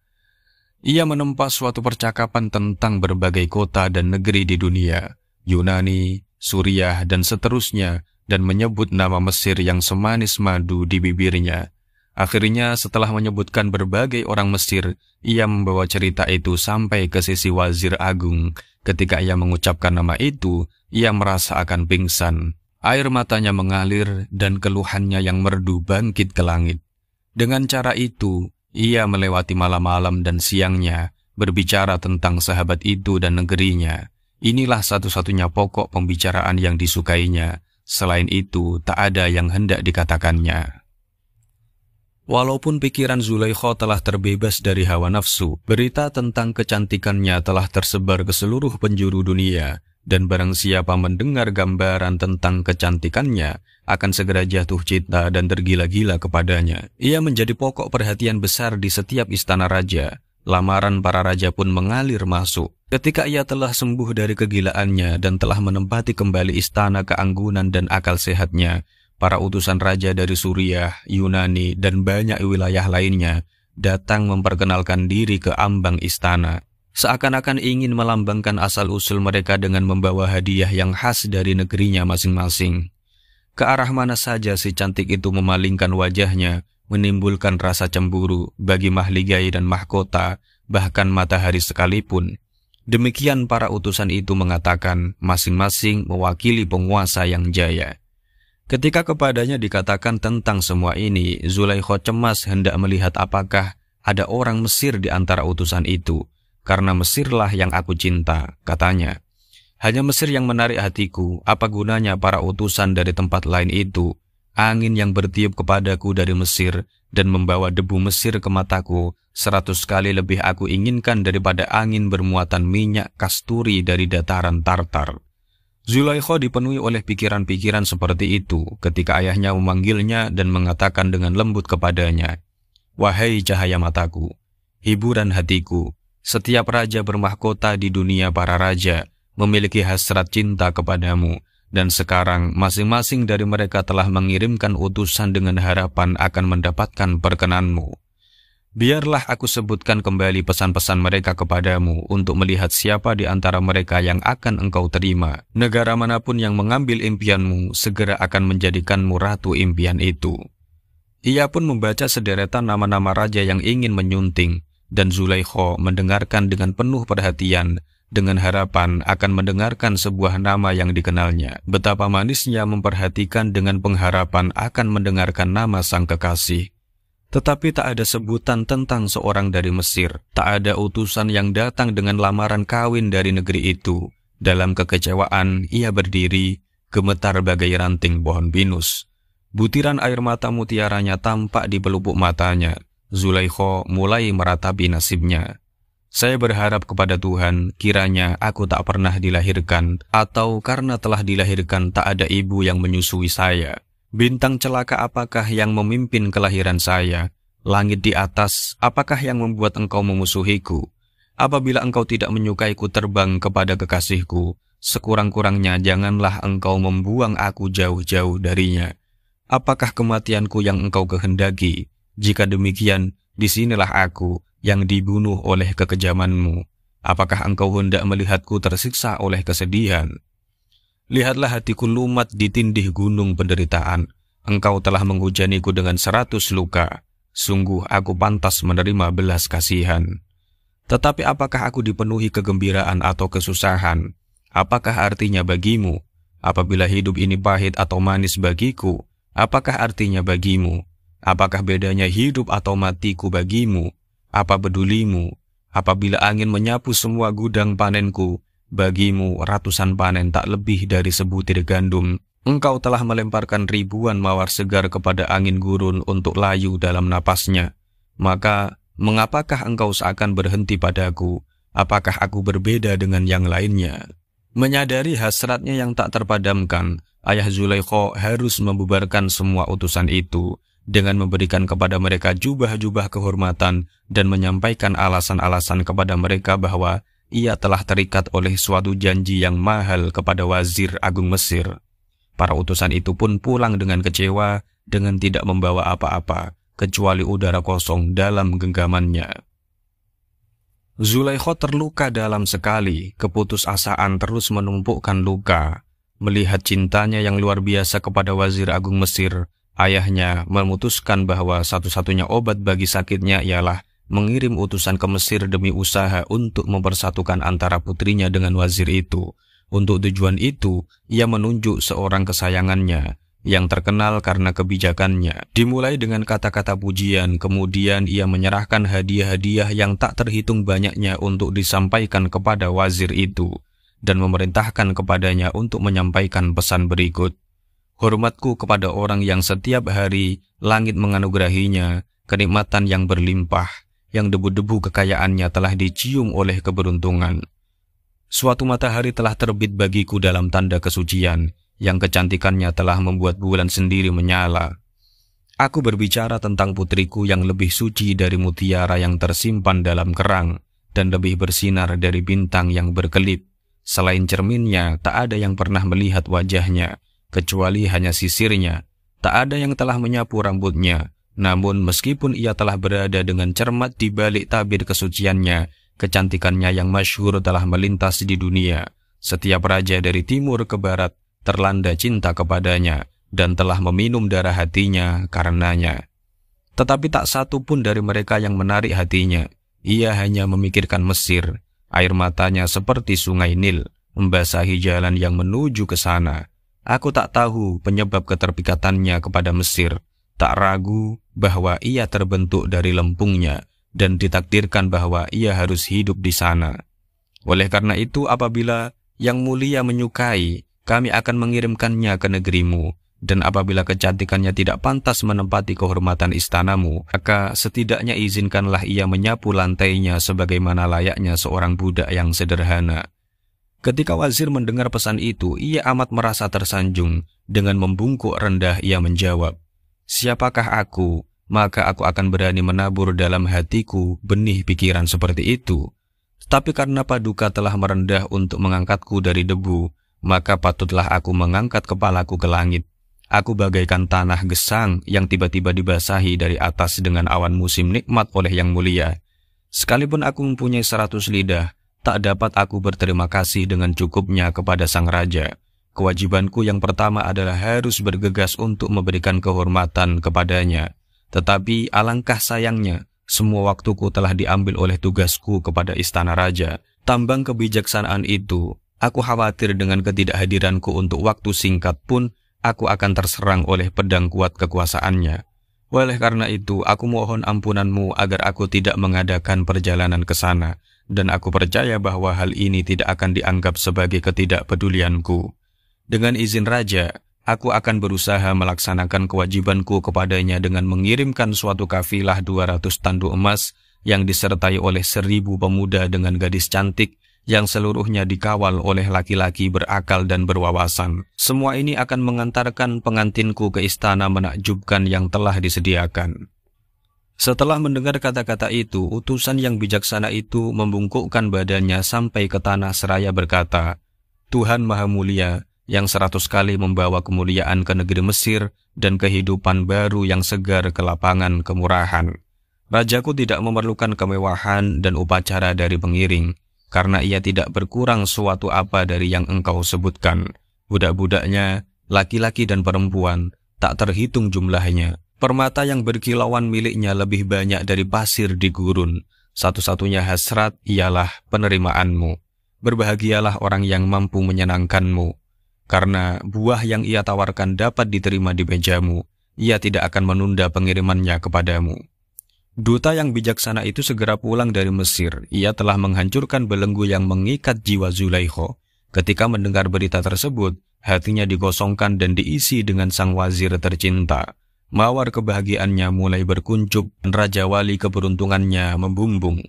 [SPEAKER 1] Ia menempa suatu percakapan tentang berbagai kota dan negeri di dunia, Yunani, Suriah, dan seterusnya, dan menyebut nama Mesir yang semanis madu di bibirnya. Akhirnya setelah menyebutkan berbagai orang Mesir, ia membawa cerita itu sampai ke sisi wazir agung. Ketika ia mengucapkan nama itu, ia merasa akan pingsan. Air matanya mengalir dan keluhannya yang merdu bangkit ke langit. Dengan cara itu, ia melewati malam-malam dan siangnya, berbicara tentang sahabat itu dan negerinya. Inilah satu-satunya pokok pembicaraan yang disukainya. Selain itu, tak ada yang hendak dikatakannya. Walaupun pikiran Zulaikha telah terbebas dari hawa nafsu, berita tentang kecantikannya telah tersebar ke seluruh penjuru dunia. Dan barang siapa mendengar gambaran tentang kecantikannya, akan segera jatuh cinta dan tergila-gila kepadanya. Ia menjadi pokok perhatian besar di setiap istana raja. Lamaran para raja pun mengalir masuk. Ketika ia telah sembuh dari kegilaannya dan telah menempati kembali istana keanggunan dan akal sehatnya, para utusan raja dari Suriah, Yunani, dan banyak wilayah lainnya datang memperkenalkan diri ke ambang istana. Seakan-akan ingin melambangkan asal-usul mereka dengan membawa hadiah yang khas dari negerinya masing-masing. Ke arah mana saja si cantik itu memalingkan wajahnya, menimbulkan rasa cemburu bagi mahligai dan mahkota, bahkan matahari sekalipun. Demikian para utusan itu mengatakan, masing-masing mewakili penguasa yang jaya. Ketika kepadanya dikatakan tentang semua ini, Zulaikha cemas hendak melihat apakah ada orang Mesir di antara utusan itu. Karena Mesirlah yang aku cinta, katanya. Hanya Mesir yang menarik hatiku, apa gunanya para utusan dari tempat lain itu? Angin yang bertiup kepadaku dari Mesir dan membawa debu Mesir ke mataku, 100 kali lebih aku inginkan daripada angin bermuatan minyak kasturi dari dataran Tartar. Zulaikha dipenuhi oleh pikiran-pikiran seperti itu ketika ayahnya memanggilnya dan mengatakan dengan lembut kepadanya, "Wahai cahaya mataku, hiburan hatiku, setiap raja bermahkota di dunia para raja memiliki hasrat cinta kepadamu, dan sekarang masing-masing dari mereka telah mengirimkan utusan dengan harapan akan mendapatkan perkenanmu. Biarlah aku sebutkan kembali pesan-pesan mereka kepadamu untuk melihat siapa di antara mereka yang akan engkau terima. Negara manapun yang mengambil impianmu segera akan menjadikanmu ratu impian itu." Ia pun membaca sederetan nama-nama raja yang ingin menyunting, dan Zulaikha mendengarkan dengan penuh perhatian, dengan harapan akan mendengarkan sebuah nama yang dikenalnya. Betapa manisnya memperhatikan dengan pengharapan akan mendengarkan nama sang kekasih. Tetapi tak ada sebutan tentang seorang dari Mesir. Tak ada utusan yang datang dengan lamaran kawin dari negeri itu. Dalam kekecewaan, ia berdiri, gemetar bagai ranting pohon pinus. Butiran air mata mutiaranya tampak di pelupuk matanya. Zulaikha mulai meratapi nasibnya. Saya berharap kepada Tuhan, kiranya aku tak pernah dilahirkan, atau karena telah dilahirkan tak ada ibu yang menyusui saya. Bintang celaka apakah yang memimpin kelahiran saya? Langit di atas, apakah yang membuat engkau memusuhiku? Apabila engkau tidak menyukaiku terbang kepada kekasihku, sekurang-kurangnya janganlah engkau membuang aku jauh-jauh darinya. Apakah kematianku yang engkau kehendaki? Jika demikian, disinilah aku yang dibunuh oleh kekejamanmu. Apakah engkau hendak melihatku tersiksa oleh kesedihan? Lihatlah hatiku lumat ditindih gunung penderitaan. Engkau telah menghujaniku dengan 100 luka. Sungguh aku pantas menerima belas kasihan. Tetapi apakah aku dipenuhi kegembiraan atau kesusahan? Apakah artinya bagimu? Apabila hidup ini pahit atau manis bagiku, apakah artinya bagimu? Apakah bedanya hidup atau matiku bagimu? Apa pedulimu? Apabila angin menyapu semua gudang panenku, bagimu ratusan panen tak lebih dari sebutir gandum. Engkau telah melemparkan ribuan mawar segar kepada angin gurun untuk layu dalam napasnya. Maka, mengapakah engkau seakan berhenti padaku? Apakah aku berbeda dengan yang lainnya? Menyadari hasratnya yang tak terpadamkan, ayah Zulaikha harus membubarkan semua utusan itu dengan memberikan kepada mereka jubah-jubah kehormatan dan menyampaikan alasan-alasan kepada mereka bahwa ia telah terikat oleh suatu janji yang mahal kepada Wazir Agung Mesir. Para utusan itu pun pulang dengan kecewa, dengan tidak membawa apa-apa, kecuali udara kosong dalam genggamannya. Zulaikha terluka dalam sekali, keputusasaan terus menumpukkan luka. Melihat cintanya yang luar biasa kepada Wazir Agung Mesir, ayahnya memutuskan bahwa satu-satunya obat bagi sakitnya ialah mengirim utusan ke Mesir demi usaha untuk mempersatukan antara putrinya dengan wazir itu. Untuk tujuan itu, ia menunjuk seorang kesayangannya yang terkenal karena kebijakannya. Dimulai dengan kata-kata pujian, kemudian ia menyerahkan hadiah-hadiah yang tak terhitung banyaknya untuk disampaikan kepada wazir itu, dan memerintahkan kepadanya untuk menyampaikan pesan berikut. Hormatku kepada orang yang setiap hari langit menganugerahinya kenikmatan yang berlimpah, yang debu-debu kekayaannya telah dicium oleh keberuntungan. Suatu matahari telah terbit bagiku dalam tanda kesucian, yang kecantikannya telah membuat bulan sendiri menyala. Aku berbicara tentang putriku yang lebih suci dari mutiara yang tersimpan dalam kerang, dan lebih bersinar dari bintang yang berkelip. Selain cerminnya, tak ada yang pernah melihat wajahnya, kecuali hanya sisirnya. Tak ada yang telah menyapu rambutnya. Namun meskipun ia telah berada dengan cermat di balik tabir kesuciannya, kecantikannya yang masyhur telah melintas di dunia. Setiap raja dari timur ke barat terlanda cinta kepadanya dan telah meminum darah hatinya karenanya. Tetapi tak satu pun dari mereka yang menarik hatinya. Ia hanya memikirkan Mesir. Air matanya seperti sungai Nil membasahi jalan yang menuju ke sana. Aku tak tahu penyebab keterpikatannya kepada Mesir. Tak ragu bahwa ia terbentuk dari lempungnya dan ditakdirkan bahwa ia harus hidup di sana. Oleh karena itu, apabila Yang Mulia menyukai, kami akan mengirimkannya ke negerimu, dan apabila kecantikannya tidak pantas menempati kehormatan istanamu, maka setidaknya izinkanlah ia menyapu lantainya sebagaimana layaknya seorang budak yang sederhana. Ketika wazir mendengar pesan itu, ia amat merasa tersanjung. Dengan membungkuk rendah ia menjawab, "Siapakah aku? Maka aku akan berani menabur dalam hatiku benih pikiran seperti itu. Tapi karena Paduka telah merendah untuk mengangkatku dari debu, maka patutlah aku mengangkat kepalaku ke langit. Aku bagaikan tanah gesang yang tiba-tiba dibasahi dari atas dengan awan musim nikmat oleh Yang Mulia. Sekalipun aku mempunyai 100 lidah, tak dapat aku berterima kasih dengan cukupnya kepada Sang Raja. Kewajibanku yang pertama adalah harus bergegas untuk memberikan kehormatan kepadanya. Tetapi alangkah sayangnya, semua waktuku telah diambil oleh tugasku kepada istana raja. Tambang kebijaksanaan itu, aku khawatir dengan ketidakhadiranku untuk waktu singkat pun, aku akan terserang oleh pedang kuat kekuasaannya. Oleh karena itu, aku mohon ampunanmu agar aku tidak mengadakan perjalanan ke sana, dan aku percaya bahwa hal ini tidak akan dianggap sebagai ketidakpedulianku. Dengan izin raja, aku akan berusaha melaksanakan kewajibanku kepadanya dengan mengirimkan suatu kafilah 200 tanduk emas yang disertai oleh 1000 pemuda dengan gadis cantik yang seluruhnya dikawal oleh laki-laki berakal dan berwawasan. Semua ini akan mengantarkan pengantinku ke istana menakjubkan yang telah disediakan. Setelah mendengar kata-kata itu, utusan yang bijaksana itu membungkukkan badannya sampai ke tanah seraya berkata, Tuhan Maha Mulia, yang 100 kali membawa kemuliaan ke negeri Mesir dan kehidupan baru yang segar ke lapangan kemurahan. Rajaku tidak memerlukan kemewahan dan upacara dari pengiring, karena ia tidak berkurang suatu apa dari yang engkau sebutkan. Budak-budaknya, laki-laki dan perempuan, tak terhitung jumlahnya. Permata yang berkilauan miliknya lebih banyak dari pasir di gurun. Satu-satunya hasrat ialah penerimaanmu. Berbahagialah orang yang mampu menyenangkanmu. Karena buah yang ia tawarkan dapat diterima di mejamu, ia tidak akan menunda pengirimannya kepadamu. Duta yang bijaksana itu segera pulang dari Mesir. Ia telah menghancurkan belenggu yang mengikat jiwa Zulaikha. Ketika mendengar berita tersebut, hatinya digosongkan dan diisi dengan sang wazir tercinta. Mawar kebahagiaannya mulai berkuncup dan raja wali keberuntungannya membumbung.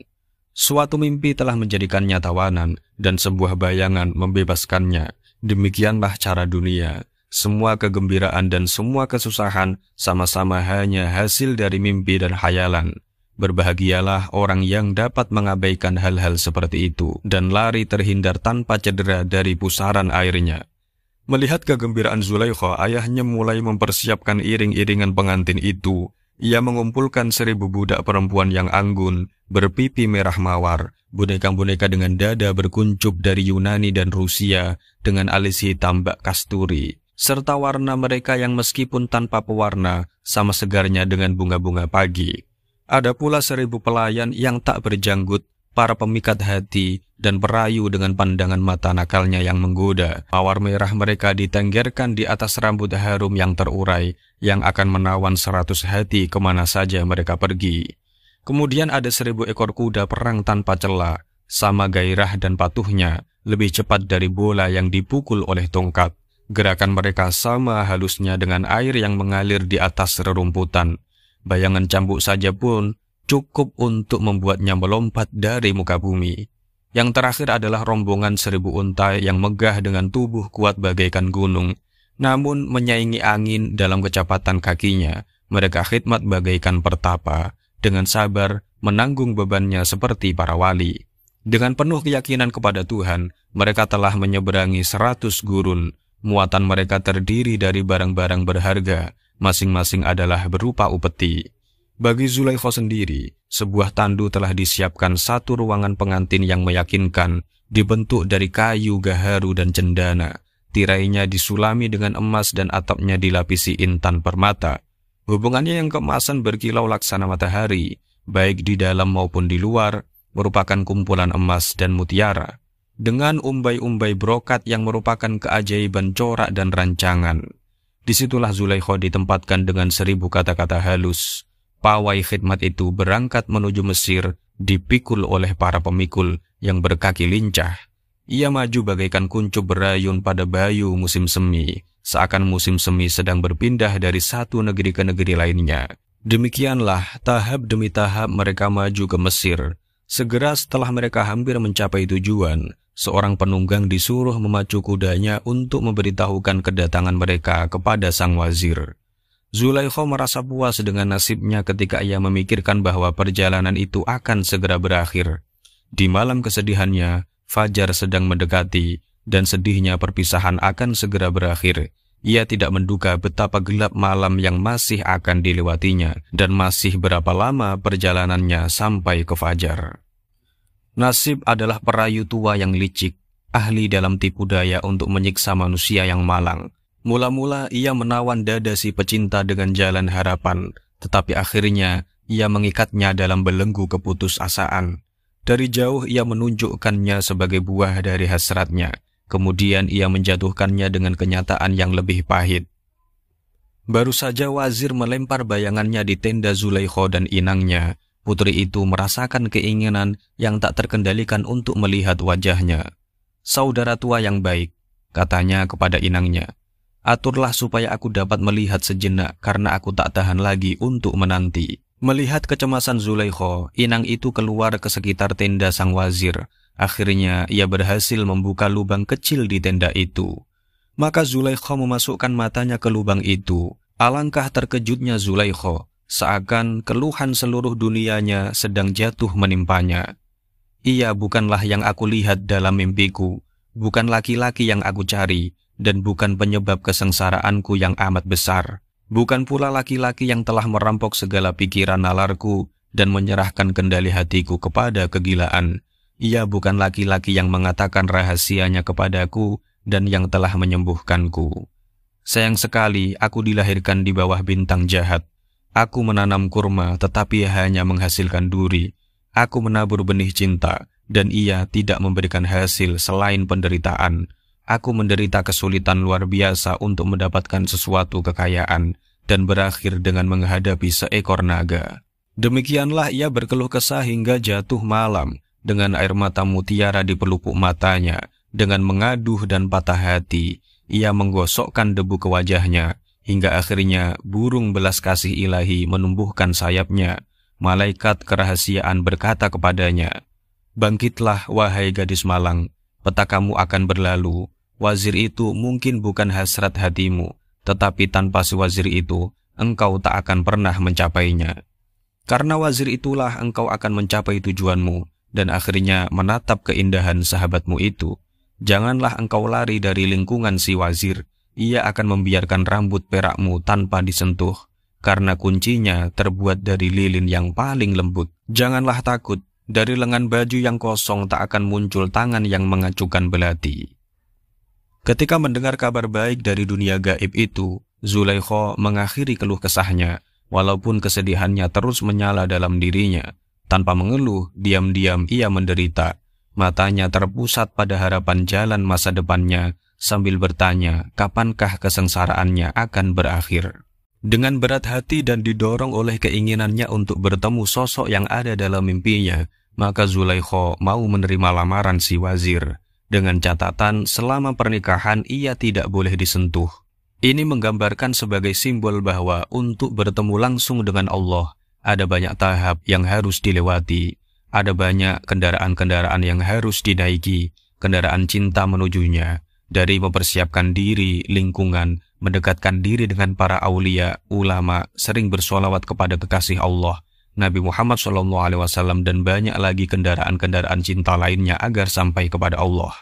[SPEAKER 1] Suatu mimpi telah menjadikannya tawanan dan sebuah bayangan membebaskannya. Demikianlah cara dunia. Semua kegembiraan dan semua kesusahan sama-sama hanya hasil dari mimpi dan khayalan. Berbahagialah orang yang dapat mengabaikan hal-hal seperti itu dan lari terhindar tanpa cedera dari pusaran airnya. Melihat kegembiraan Zulaikha, ayahnya mulai mempersiapkan iring-iringan pengantin itu. Ia mengumpulkan 1000 budak perempuan yang anggun, berpipi merah mawar, boneka-boneka dengan dada berkuncup dari Yunani dan Rusia, dengan alis hitam bak kasturi, serta warna mereka yang meskipun tanpa pewarna, sama segarnya dengan bunga-bunga pagi. Ada pula 1000 pelayan yang tak berjanggut, para pemikat hati, dan perayu dengan pandangan mata nakalnya yang menggoda. Mawar merah mereka ditenggerkan di atas rambut harum yang terurai, yang akan menawan 100 hati kemana saja mereka pergi. Kemudian ada 1000 ekor kuda perang tanpa celah, sama gairah dan patuhnya, lebih cepat dari bola yang dipukul oleh tongkat. Gerakan mereka sama halusnya dengan air yang mengalir di atas rerumputan. Bayangan cambuk saja pun cukup untuk membuatnya melompat dari muka bumi. Yang terakhir adalah rombongan 1000 unta yang megah dengan tubuh kuat bagaikan gunung, namun menyaingi angin dalam kecepatan kakinya. Mereka khidmat bagaikan pertapa, dengan sabar menanggung bebannya seperti para wali. Dengan penuh keyakinan kepada Tuhan, mereka telah menyeberangi 100 gurun. Muatan mereka terdiri dari barang-barang berharga, masing-masing adalah berupa upeti. Bagi Zulaikha sendiri, sebuah tandu telah disiapkan satu ruangan pengantin yang meyakinkan, dibentuk dari kayu gaharu dan cendana. Tirainya disulami dengan emas dan atapnya dilapisi intan permata. Hubungannya yang keemasan berkilau laksana matahari, baik di dalam maupun di luar, merupakan kumpulan emas dan mutiara, dengan umbai-umbai brokat yang merupakan keajaiban corak dan rancangan. Disitulah Zulaikha ditempatkan dengan 1000 kata-kata halus. Pawai khidmat itu berangkat menuju Mesir, dipikul oleh para pemikul yang berkaki lincah. Ia maju bagaikan kuncup berayun pada bayu musim semi, seakan musim semi sedang berpindah dari satu negeri ke negeri lainnya. Demikianlah tahap demi tahap mereka maju ke Mesir. Segera setelah mereka hampir mencapai tujuan, seorang penunggang disuruh memacu kudanya untuk memberitahukan kedatangan mereka kepada sang wazir. Zulaikha merasa puas dengan nasibnya ketika ia memikirkan bahwa perjalanan itu akan segera berakhir. Di malam kesedihannya, fajar sedang mendekati, dan sedihnya perpisahan akan segera berakhir. Ia tidak menduga betapa gelap malam yang masih akan dilewatinya, dan masih berapa lama perjalanannya sampai ke fajar. Nasib adalah perayu tua yang licik, ahli dalam tipu daya untuk menyiksa manusia yang malang. Mula-mula ia menawan dada si pecinta dengan jalan harapan, tetapi akhirnya ia mengikatnya dalam belenggu keputusasaan. Dari jauh ia menunjukkannya sebagai buah dari hasratnya, kemudian ia menjatuhkannya dengan kenyataan yang lebih pahit. Baru saja wazir melempar bayangannya di tenda Zulaikha dan inangnya, putri itu merasakan keinginan yang tak terkendalikan untuk melihat wajahnya. "Saudara tua yang baik," katanya kepada inangnya, "aturlah supaya aku dapat melihat sejenak karena aku tak tahan lagi untuk menanti." Melihat kecemasan Zulaikha, inang itu keluar ke sekitar tenda sang wazir. Akhirnya ia berhasil membuka lubang kecil di tenda itu. Maka Zulaikha memasukkan matanya ke lubang itu. Alangkah terkejutnya Zulaikha, seakan keluhan seluruh dunianya sedang jatuh menimpanya. "Ia bukanlah yang aku lihat dalam mimpiku, bukan laki-laki yang aku cari, dan bukan penyebab kesengsaraanku yang amat besar. Bukan pula laki-laki yang telah merampok segala pikiran nalarku dan menyerahkan kendali hatiku kepada kegilaan. Ia bukan laki-laki yang mengatakan rahasianya kepadaku dan yang telah menyembuhkanku. Sayang sekali aku dilahirkan di bawah bintang jahat. Aku menanam kurma tetapi hanya menghasilkan duri. Aku menabur benih cinta dan ia tidak memberikan hasil selain penderitaan. Aku menderita kesulitan luar biasa untuk mendapatkan sesuatu kekayaan dan berakhir dengan menghadapi seekor naga." Demikianlah ia berkeluh kesah hingga jatuh malam dengan air mata mutiara di pelupuk matanya. Dengan mengaduh dan patah hati, ia menggosokkan debu ke wajahnya, hingga akhirnya burung belas kasih ilahi menumbuhkan sayapnya. Malaikat kerahasiaan berkata kepadanya, "Bangkitlah wahai gadis malang, petakamu akan berlalu. Wazir itu mungkin bukan hasrat hatimu, tetapi tanpa si wazir itu, engkau tak akan pernah mencapainya. Karena wazir itulah engkau akan mencapai tujuanmu, dan akhirnya menatap keindahan sahabatmu itu. Janganlah engkau lari dari lingkungan si wazir, ia akan membiarkan rambut perakmu tanpa disentuh, karena kuncinya terbuat dari lilin yang paling lembut. Janganlah takut, dari lengan baju yang kosong tak akan muncul tangan yang mengacukan belati." Ketika mendengar kabar baik dari dunia gaib itu, Zulaikha mengakhiri keluh kesahnya, walaupun kesedihannya terus menyala dalam dirinya. Tanpa mengeluh, diam-diam ia menderita. Matanya terpusat pada harapan jalan masa depannya, sambil bertanya, kapankah kesengsaraannya akan berakhir. Dengan berat hati dan didorong oleh keinginannya untuk bertemu sosok yang ada dalam mimpinya, maka Zulaikha mau menerima lamaran si wazir. Dengan catatan, selama pernikahan ia tidak boleh disentuh. Ini menggambarkan sebagai simbol bahwa untuk bertemu langsung dengan Allah, ada banyak tahap yang harus dilewati. Ada banyak kendaraan-kendaraan yang harus dinaiki, kendaraan cinta menujunya, dari mempersiapkan diri, lingkungan, mendekatkan diri dengan para aulia, ulama, sering bersolawat kepada kekasih Allah, Nabi Muhammad SAW, dan banyak lagi kendaraan-kendaraan cinta lainnya agar sampai kepada Allah.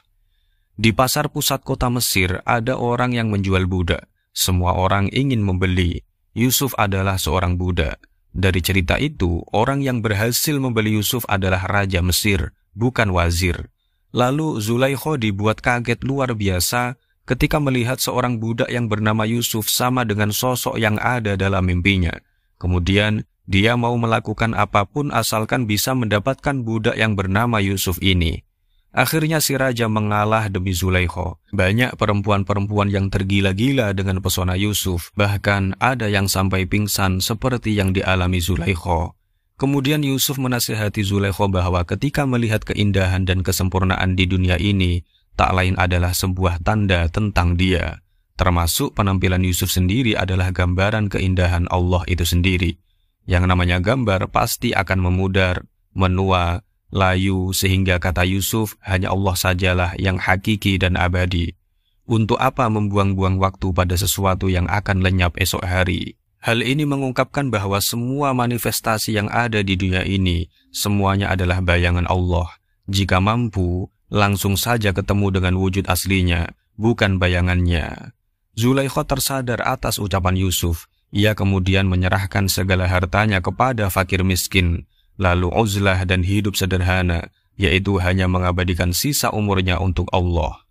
[SPEAKER 1] Di pasar pusat kota Mesir ada orang yang menjual budak. Semua orang ingin membeli. Yusuf adalah seorang budak. Dari cerita itu, orang yang berhasil membeli Yusuf adalah Raja Mesir, bukan wazir. Lalu Zulaikha dibuat kaget luar biasa ketika melihat seorang budak yang bernama Yusuf sama dengan sosok yang ada dalam mimpinya. Kemudian, dia mau melakukan apapun asalkan bisa mendapatkan budak yang bernama Yusuf ini. Akhirnya si raja mengalah demi Zulaikha. Banyak perempuan-perempuan yang tergila-gila dengan pesona Yusuf, bahkan ada yang sampai pingsan seperti yang dialami Zulaikha. Kemudian Yusuf menasihati Zulaikha bahwa ketika melihat keindahan dan kesempurnaan di dunia ini, tak lain adalah sebuah tanda tentang dia. Termasuk penampilan Yusuf sendiri adalah gambaran keindahan Allah itu sendiri. Yang namanya gambar pasti akan memudar, menua, layu, sehingga kata Yusuf, hanya Allah sajalah yang hakiki dan abadi. Untuk apa membuang-buang waktu pada sesuatu yang akan lenyap esok hari? Hal ini mengungkapkan bahwa semua manifestasi yang ada di dunia ini, semuanya adalah bayangan Allah. Jika mampu, langsung saja ketemu dengan wujud aslinya, bukan bayangannya. Zulaikha tersadar atas ucapan Yusuf. Ia kemudian menyerahkan segala hartanya kepada fakir miskin, lalu uzlah dan hidup sederhana, yaitu hanya mengabadikan sisa umurnya untuk Allah.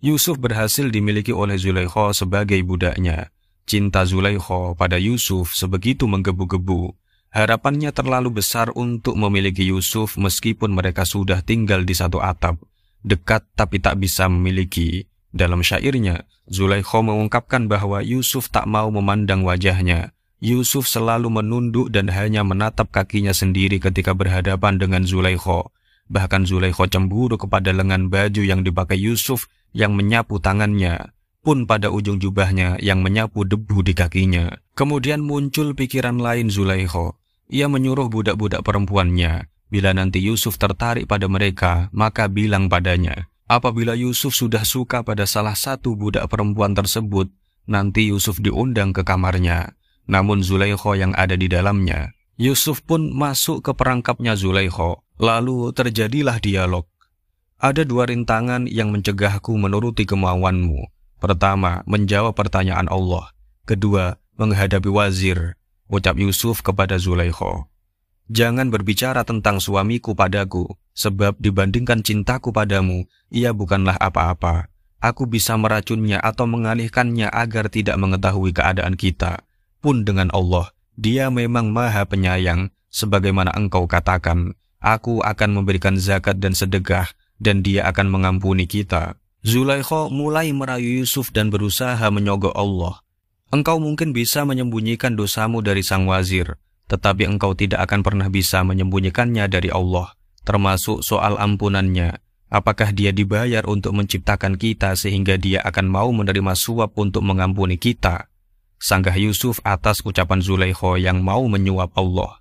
[SPEAKER 1] Yusuf berhasil dimiliki oleh Zulaikha sebagai budaknya. Cinta Zulaikha pada Yusuf sebegitu menggebu-gebu. Harapannya terlalu besar untuk memiliki Yusuf meskipun mereka sudah tinggal di satu atap, dekat tapi tak bisa memiliki. Dalam syairnya, Zulaikha mengungkapkan bahwa Yusuf tak mau memandang wajahnya. Yusuf selalu menunduk dan hanya menatap kakinya sendiri ketika berhadapan dengan Zulaikha. Bahkan Zulaikha cemburu kepada lengan baju yang dipakai Yusuf yang menyapu tangannya, pun pada ujung jubahnya yang menyapu debu di kakinya. Kemudian muncul pikiran lain Zulaikha. Ia menyuruh budak-budak perempuannya, bila nanti Yusuf tertarik pada mereka, maka bilang padanya. Apabila Yusuf sudah suka pada salah satu budak perempuan tersebut, nanti Yusuf diundang ke kamarnya. Namun Zulaikha yang ada di dalamnya. Yusuf pun masuk ke perangkapnya Zulaikha. Lalu terjadilah dialog. Ada dua rintangan yang mencegahku menuruti kemauanmu. Pertama, menjawab pertanyaan Allah. Kedua, menghadapi wazir. Ucap Yusuf kepada Zulaikha. Jangan berbicara tentang suamiku padaku, sebab dibandingkan cintaku padamu, ia bukanlah apa-apa. Aku bisa meracunnya atau mengalihkannya agar tidak mengetahui keadaan kita. Pun dengan Allah, Dia memang Maha Penyayang, sebagaimana engkau katakan. Aku akan memberikan zakat dan sedekah, dan Dia akan mengampuni kita. Zulaikha mulai merayu Yusuf dan berusaha menyogok Allah. Engkau mungkin bisa menyembunyikan dosamu dari sang wazir, tetapi engkau tidak akan pernah bisa menyembunyikannya dari Allah, termasuk soal ampunannya. Apakah Dia dibayar untuk menciptakan kita sehingga Dia akan mau menerima suap untuk mengampuni kita? Sanggah Yusuf atas ucapan Zulaikha yang mau menyuap Allah.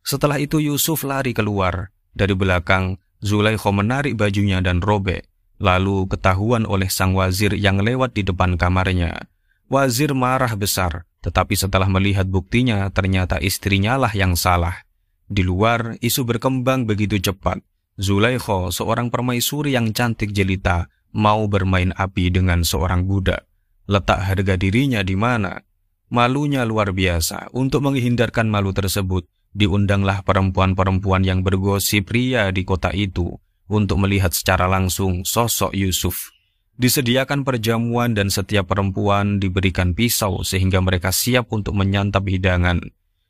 [SPEAKER 1] Setelah itu Yusuf lari keluar. Dari belakang, Zulaikha menarik bajunya dan robek. Lalu ketahuan oleh sang wazir yang lewat di depan kamarnya. Wazir marah besar, tetapi setelah melihat buktinya, ternyata istrinya lah yang salah. Di luar, isu berkembang begitu cepat. Zulaikha, seorang permaisuri yang cantik jelita, mau bermain api dengan seorang budak. Letak harga dirinya di mana? Malunya luar biasa. Untuk menghindarkan malu tersebut, diundanglah perempuan-perempuan yang bergosip pria di kota itu untuk melihat secara langsung sosok Yusuf. Disediakan perjamuan dan setiap perempuan diberikan pisau sehingga mereka siap untuk menyantap hidangan.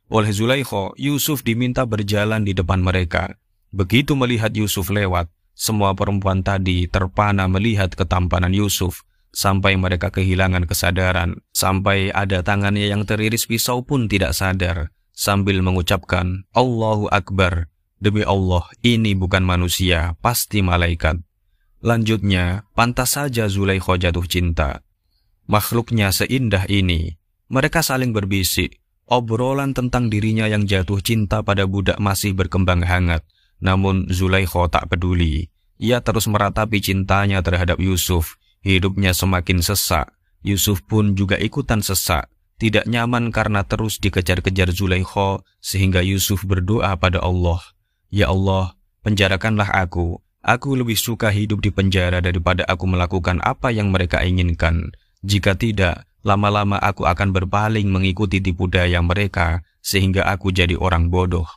[SPEAKER 1] Oleh Zulaikha, Yusuf diminta berjalan di depan mereka. Begitu melihat Yusuf lewat, semua perempuan tadi terpana melihat ketampanan Yusuf, sampai mereka kehilangan kesadaran, sampai ada tangannya yang teriris pisau pun tidak sadar. Sambil mengucapkan, Allahu Akbar, demi Allah, ini bukan manusia, pasti malaikat. Lanjutnya, pantas saja Zulaikha jatuh cinta. Makhluknya seindah ini. Mereka saling berbisik. Obrolan tentang dirinya yang jatuh cinta pada budak masih berkembang hangat. Namun Zulaikha tak peduli. Ia terus meratapi cintanya terhadap Yusuf. Hidupnya semakin sesak. Yusuf pun juga ikutan sesak. Tidak nyaman karena terus dikejar-kejar Zulaikha, sehingga Yusuf berdoa pada Allah. Ya Allah, penjarakanlah aku. Aku lebih suka hidup di penjara daripada aku melakukan apa yang mereka inginkan. Jika tidak, lama-lama aku akan berpaling mengikuti tipu daya mereka, sehingga aku jadi orang bodoh.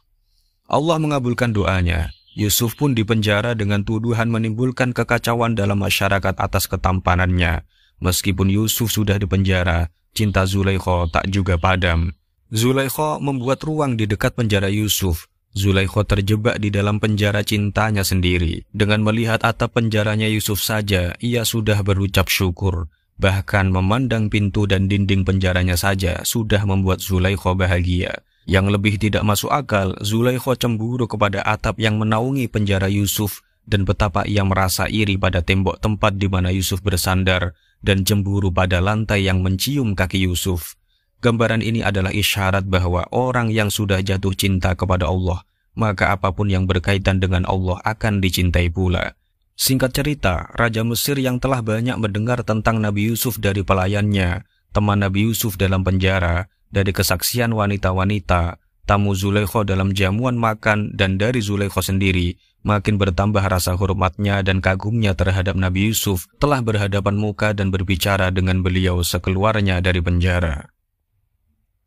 [SPEAKER 1] Allah mengabulkan doanya. Yusuf pun dipenjara dengan tuduhan menimbulkan kekacauan dalam masyarakat atas ketampanannya. Meskipun Yusuf sudah dipenjara, cinta Zulaikha tak juga padam. Zulaikha membuat ruang di dekat penjara Yusuf. Zulaikha terjebak di dalam penjara cintanya sendiri. Dengan melihat atap penjaranya Yusuf saja, ia sudah berucap syukur. Bahkan memandang pintu dan dinding penjaranya saja sudah membuat Zulaikha bahagia. Yang lebih tidak masuk akal, Zulaikha cemburu kepada atap yang menaungi penjara Yusuf dan betapa ia merasa iri pada tembok tempat di mana Yusuf bersandar dan cemburu pada lantai yang mencium kaki Yusuf. Gambaran ini adalah isyarat bahwa orang yang sudah jatuh cinta kepada Allah, maka apapun yang berkaitan dengan Allah akan dicintai pula. Singkat cerita, Raja Mesir yang telah banyak mendengar tentang Nabi Yusuf dari pelayannya, teman Nabi Yusuf dalam penjara, dari kesaksian wanita-wanita, tamu Zulaikha dalam jamuan makan, dan dari Zulaikha sendiri, makin bertambah rasa hormatnya dan kagumnya terhadap Nabi Yusuf, telah berhadapan muka dan berbicara dengan beliau sekeluarnya dari penjara.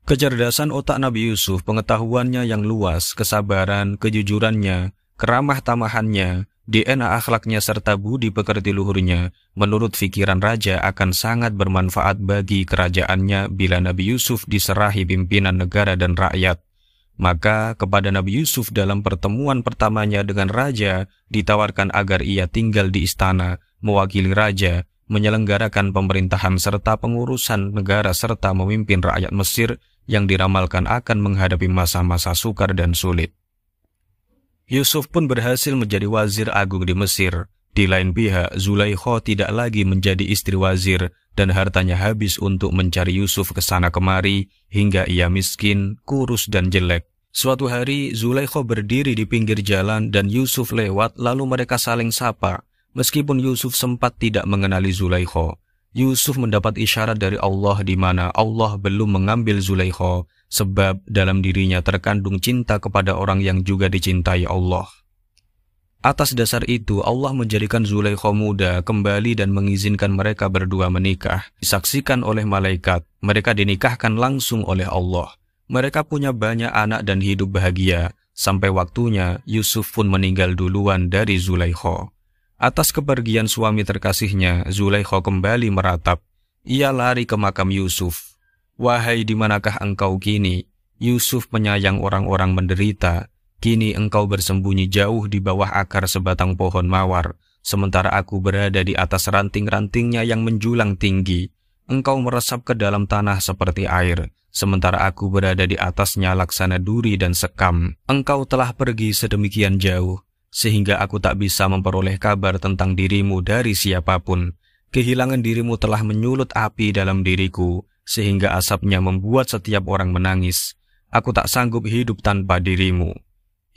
[SPEAKER 1] Kecerdasan otak Nabi Yusuf, pengetahuannya yang luas, kesabaran, kejujurannya, keramah tamahannya, DNA akhlaknya serta budi pekerti luhurnya, menurut fikiran raja akan sangat bermanfaat bagi kerajaannya bila Nabi Yusuf diserahi pimpinan negara dan rakyat. Maka kepada Nabi Yusuf dalam pertemuan pertamanya dengan raja, ditawarkan agar ia tinggal di istana, mewakili raja, menyelenggarakan pemerintahan serta pengurusan negara serta memimpin rakyat Mesir yang diramalkan akan menghadapi masa-masa sukar dan sulit. Yusuf pun berhasil menjadi wazir agung di Mesir. Di lain pihak, Zulaikha tidak lagi menjadi istri wazir dan hartanya habis untuk mencari Yusuf ke sana kemari hingga ia miskin, kurus dan jelek. Suatu hari, Zulaikha berdiri di pinggir jalan dan Yusuf lewat lalu mereka saling sapa. Meskipun Yusuf sempat tidak mengenali Zulaikha, Yusuf mendapat isyarat dari Allah di mana Allah belum mengambil Zulaikha sebab dalam dirinya terkandung cinta kepada orang yang juga dicintai Allah. Atas dasar itu Allah menjadikan Zulaikha muda kembali dan mengizinkan mereka berdua menikah. Disaksikan oleh malaikat, mereka dinikahkan langsung oleh Allah. Mereka punya banyak anak dan hidup bahagia. Sampai waktunya Yusuf pun meninggal duluan dari Zulaikha. Atas kepergian suami terkasihnya, Zulaikha kembali meratap. Ia lari ke makam Yusuf. Wahai di manakah engkau kini? Yusuf penyayang orang-orang menderita. Kini engkau bersembunyi jauh di bawah akar sebatang pohon mawar, sementara aku berada di atas ranting-rantingnya yang menjulang tinggi. Engkau meresap ke dalam tanah seperti air, sementara aku berada di atasnya laksana duri dan sekam. Engkau telah pergi sedemikian jauh, sehingga aku tak bisa memperoleh kabar tentang dirimu dari siapapun. Kehilangan dirimu telah menyulut api dalam diriku, sehingga asapnya membuat setiap orang menangis. Aku tak sanggup hidup tanpa dirimu.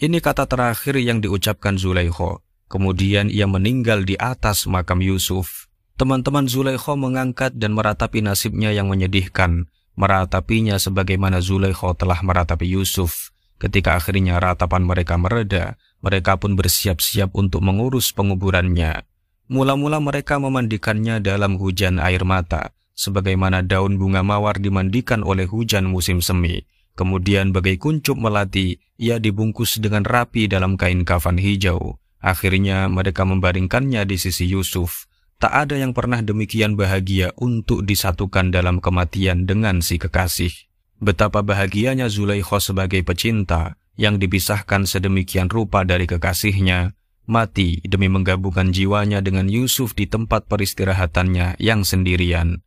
[SPEAKER 1] Ini kata terakhir yang diucapkan Zulaikha. Kemudian ia meninggal di atas makam Yusuf. Teman-teman Zulaikha mengangkat dan meratapi nasibnya yang menyedihkan. Meratapinya sebagaimana Zulaikha telah meratapi Yusuf. Ketika akhirnya ratapan mereka mereda, mereka pun bersiap-siap untuk mengurus penguburannya. Mula-mula mereka memandikannya dalam hujan air mata, sebagaimana daun bunga mawar dimandikan oleh hujan musim semi. Kemudian bagai kuncup melati, ia dibungkus dengan rapi dalam kain kafan hijau. Akhirnya mereka membaringkannya di sisi Yusuf. Tak ada yang pernah demikian bahagia untuk disatukan dalam kematian dengan si kekasih. Betapa bahagianya Zulaikha sebagai pecinta yang dipisahkan sedemikian rupa dari kekasihnya, mati demi menggabungkan jiwanya dengan Yusuf di tempat peristirahatannya yang sendirian.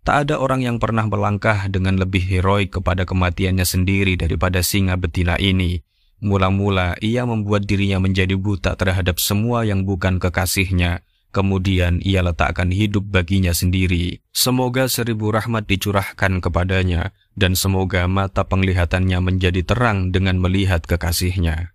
[SPEAKER 1] Tak ada orang yang pernah melangkah dengan lebih heroik kepada kematiannya sendiri daripada singa betina ini. Mula-mula ia membuat dirinya menjadi buta terhadap semua yang bukan kekasihnya. Kemudian ia letakkan hidup baginya sendiri. Semoga 1000 rahmat dicurahkan kepadanya, dan semoga mata penglihatannya menjadi terang dengan melihat kekasihnya.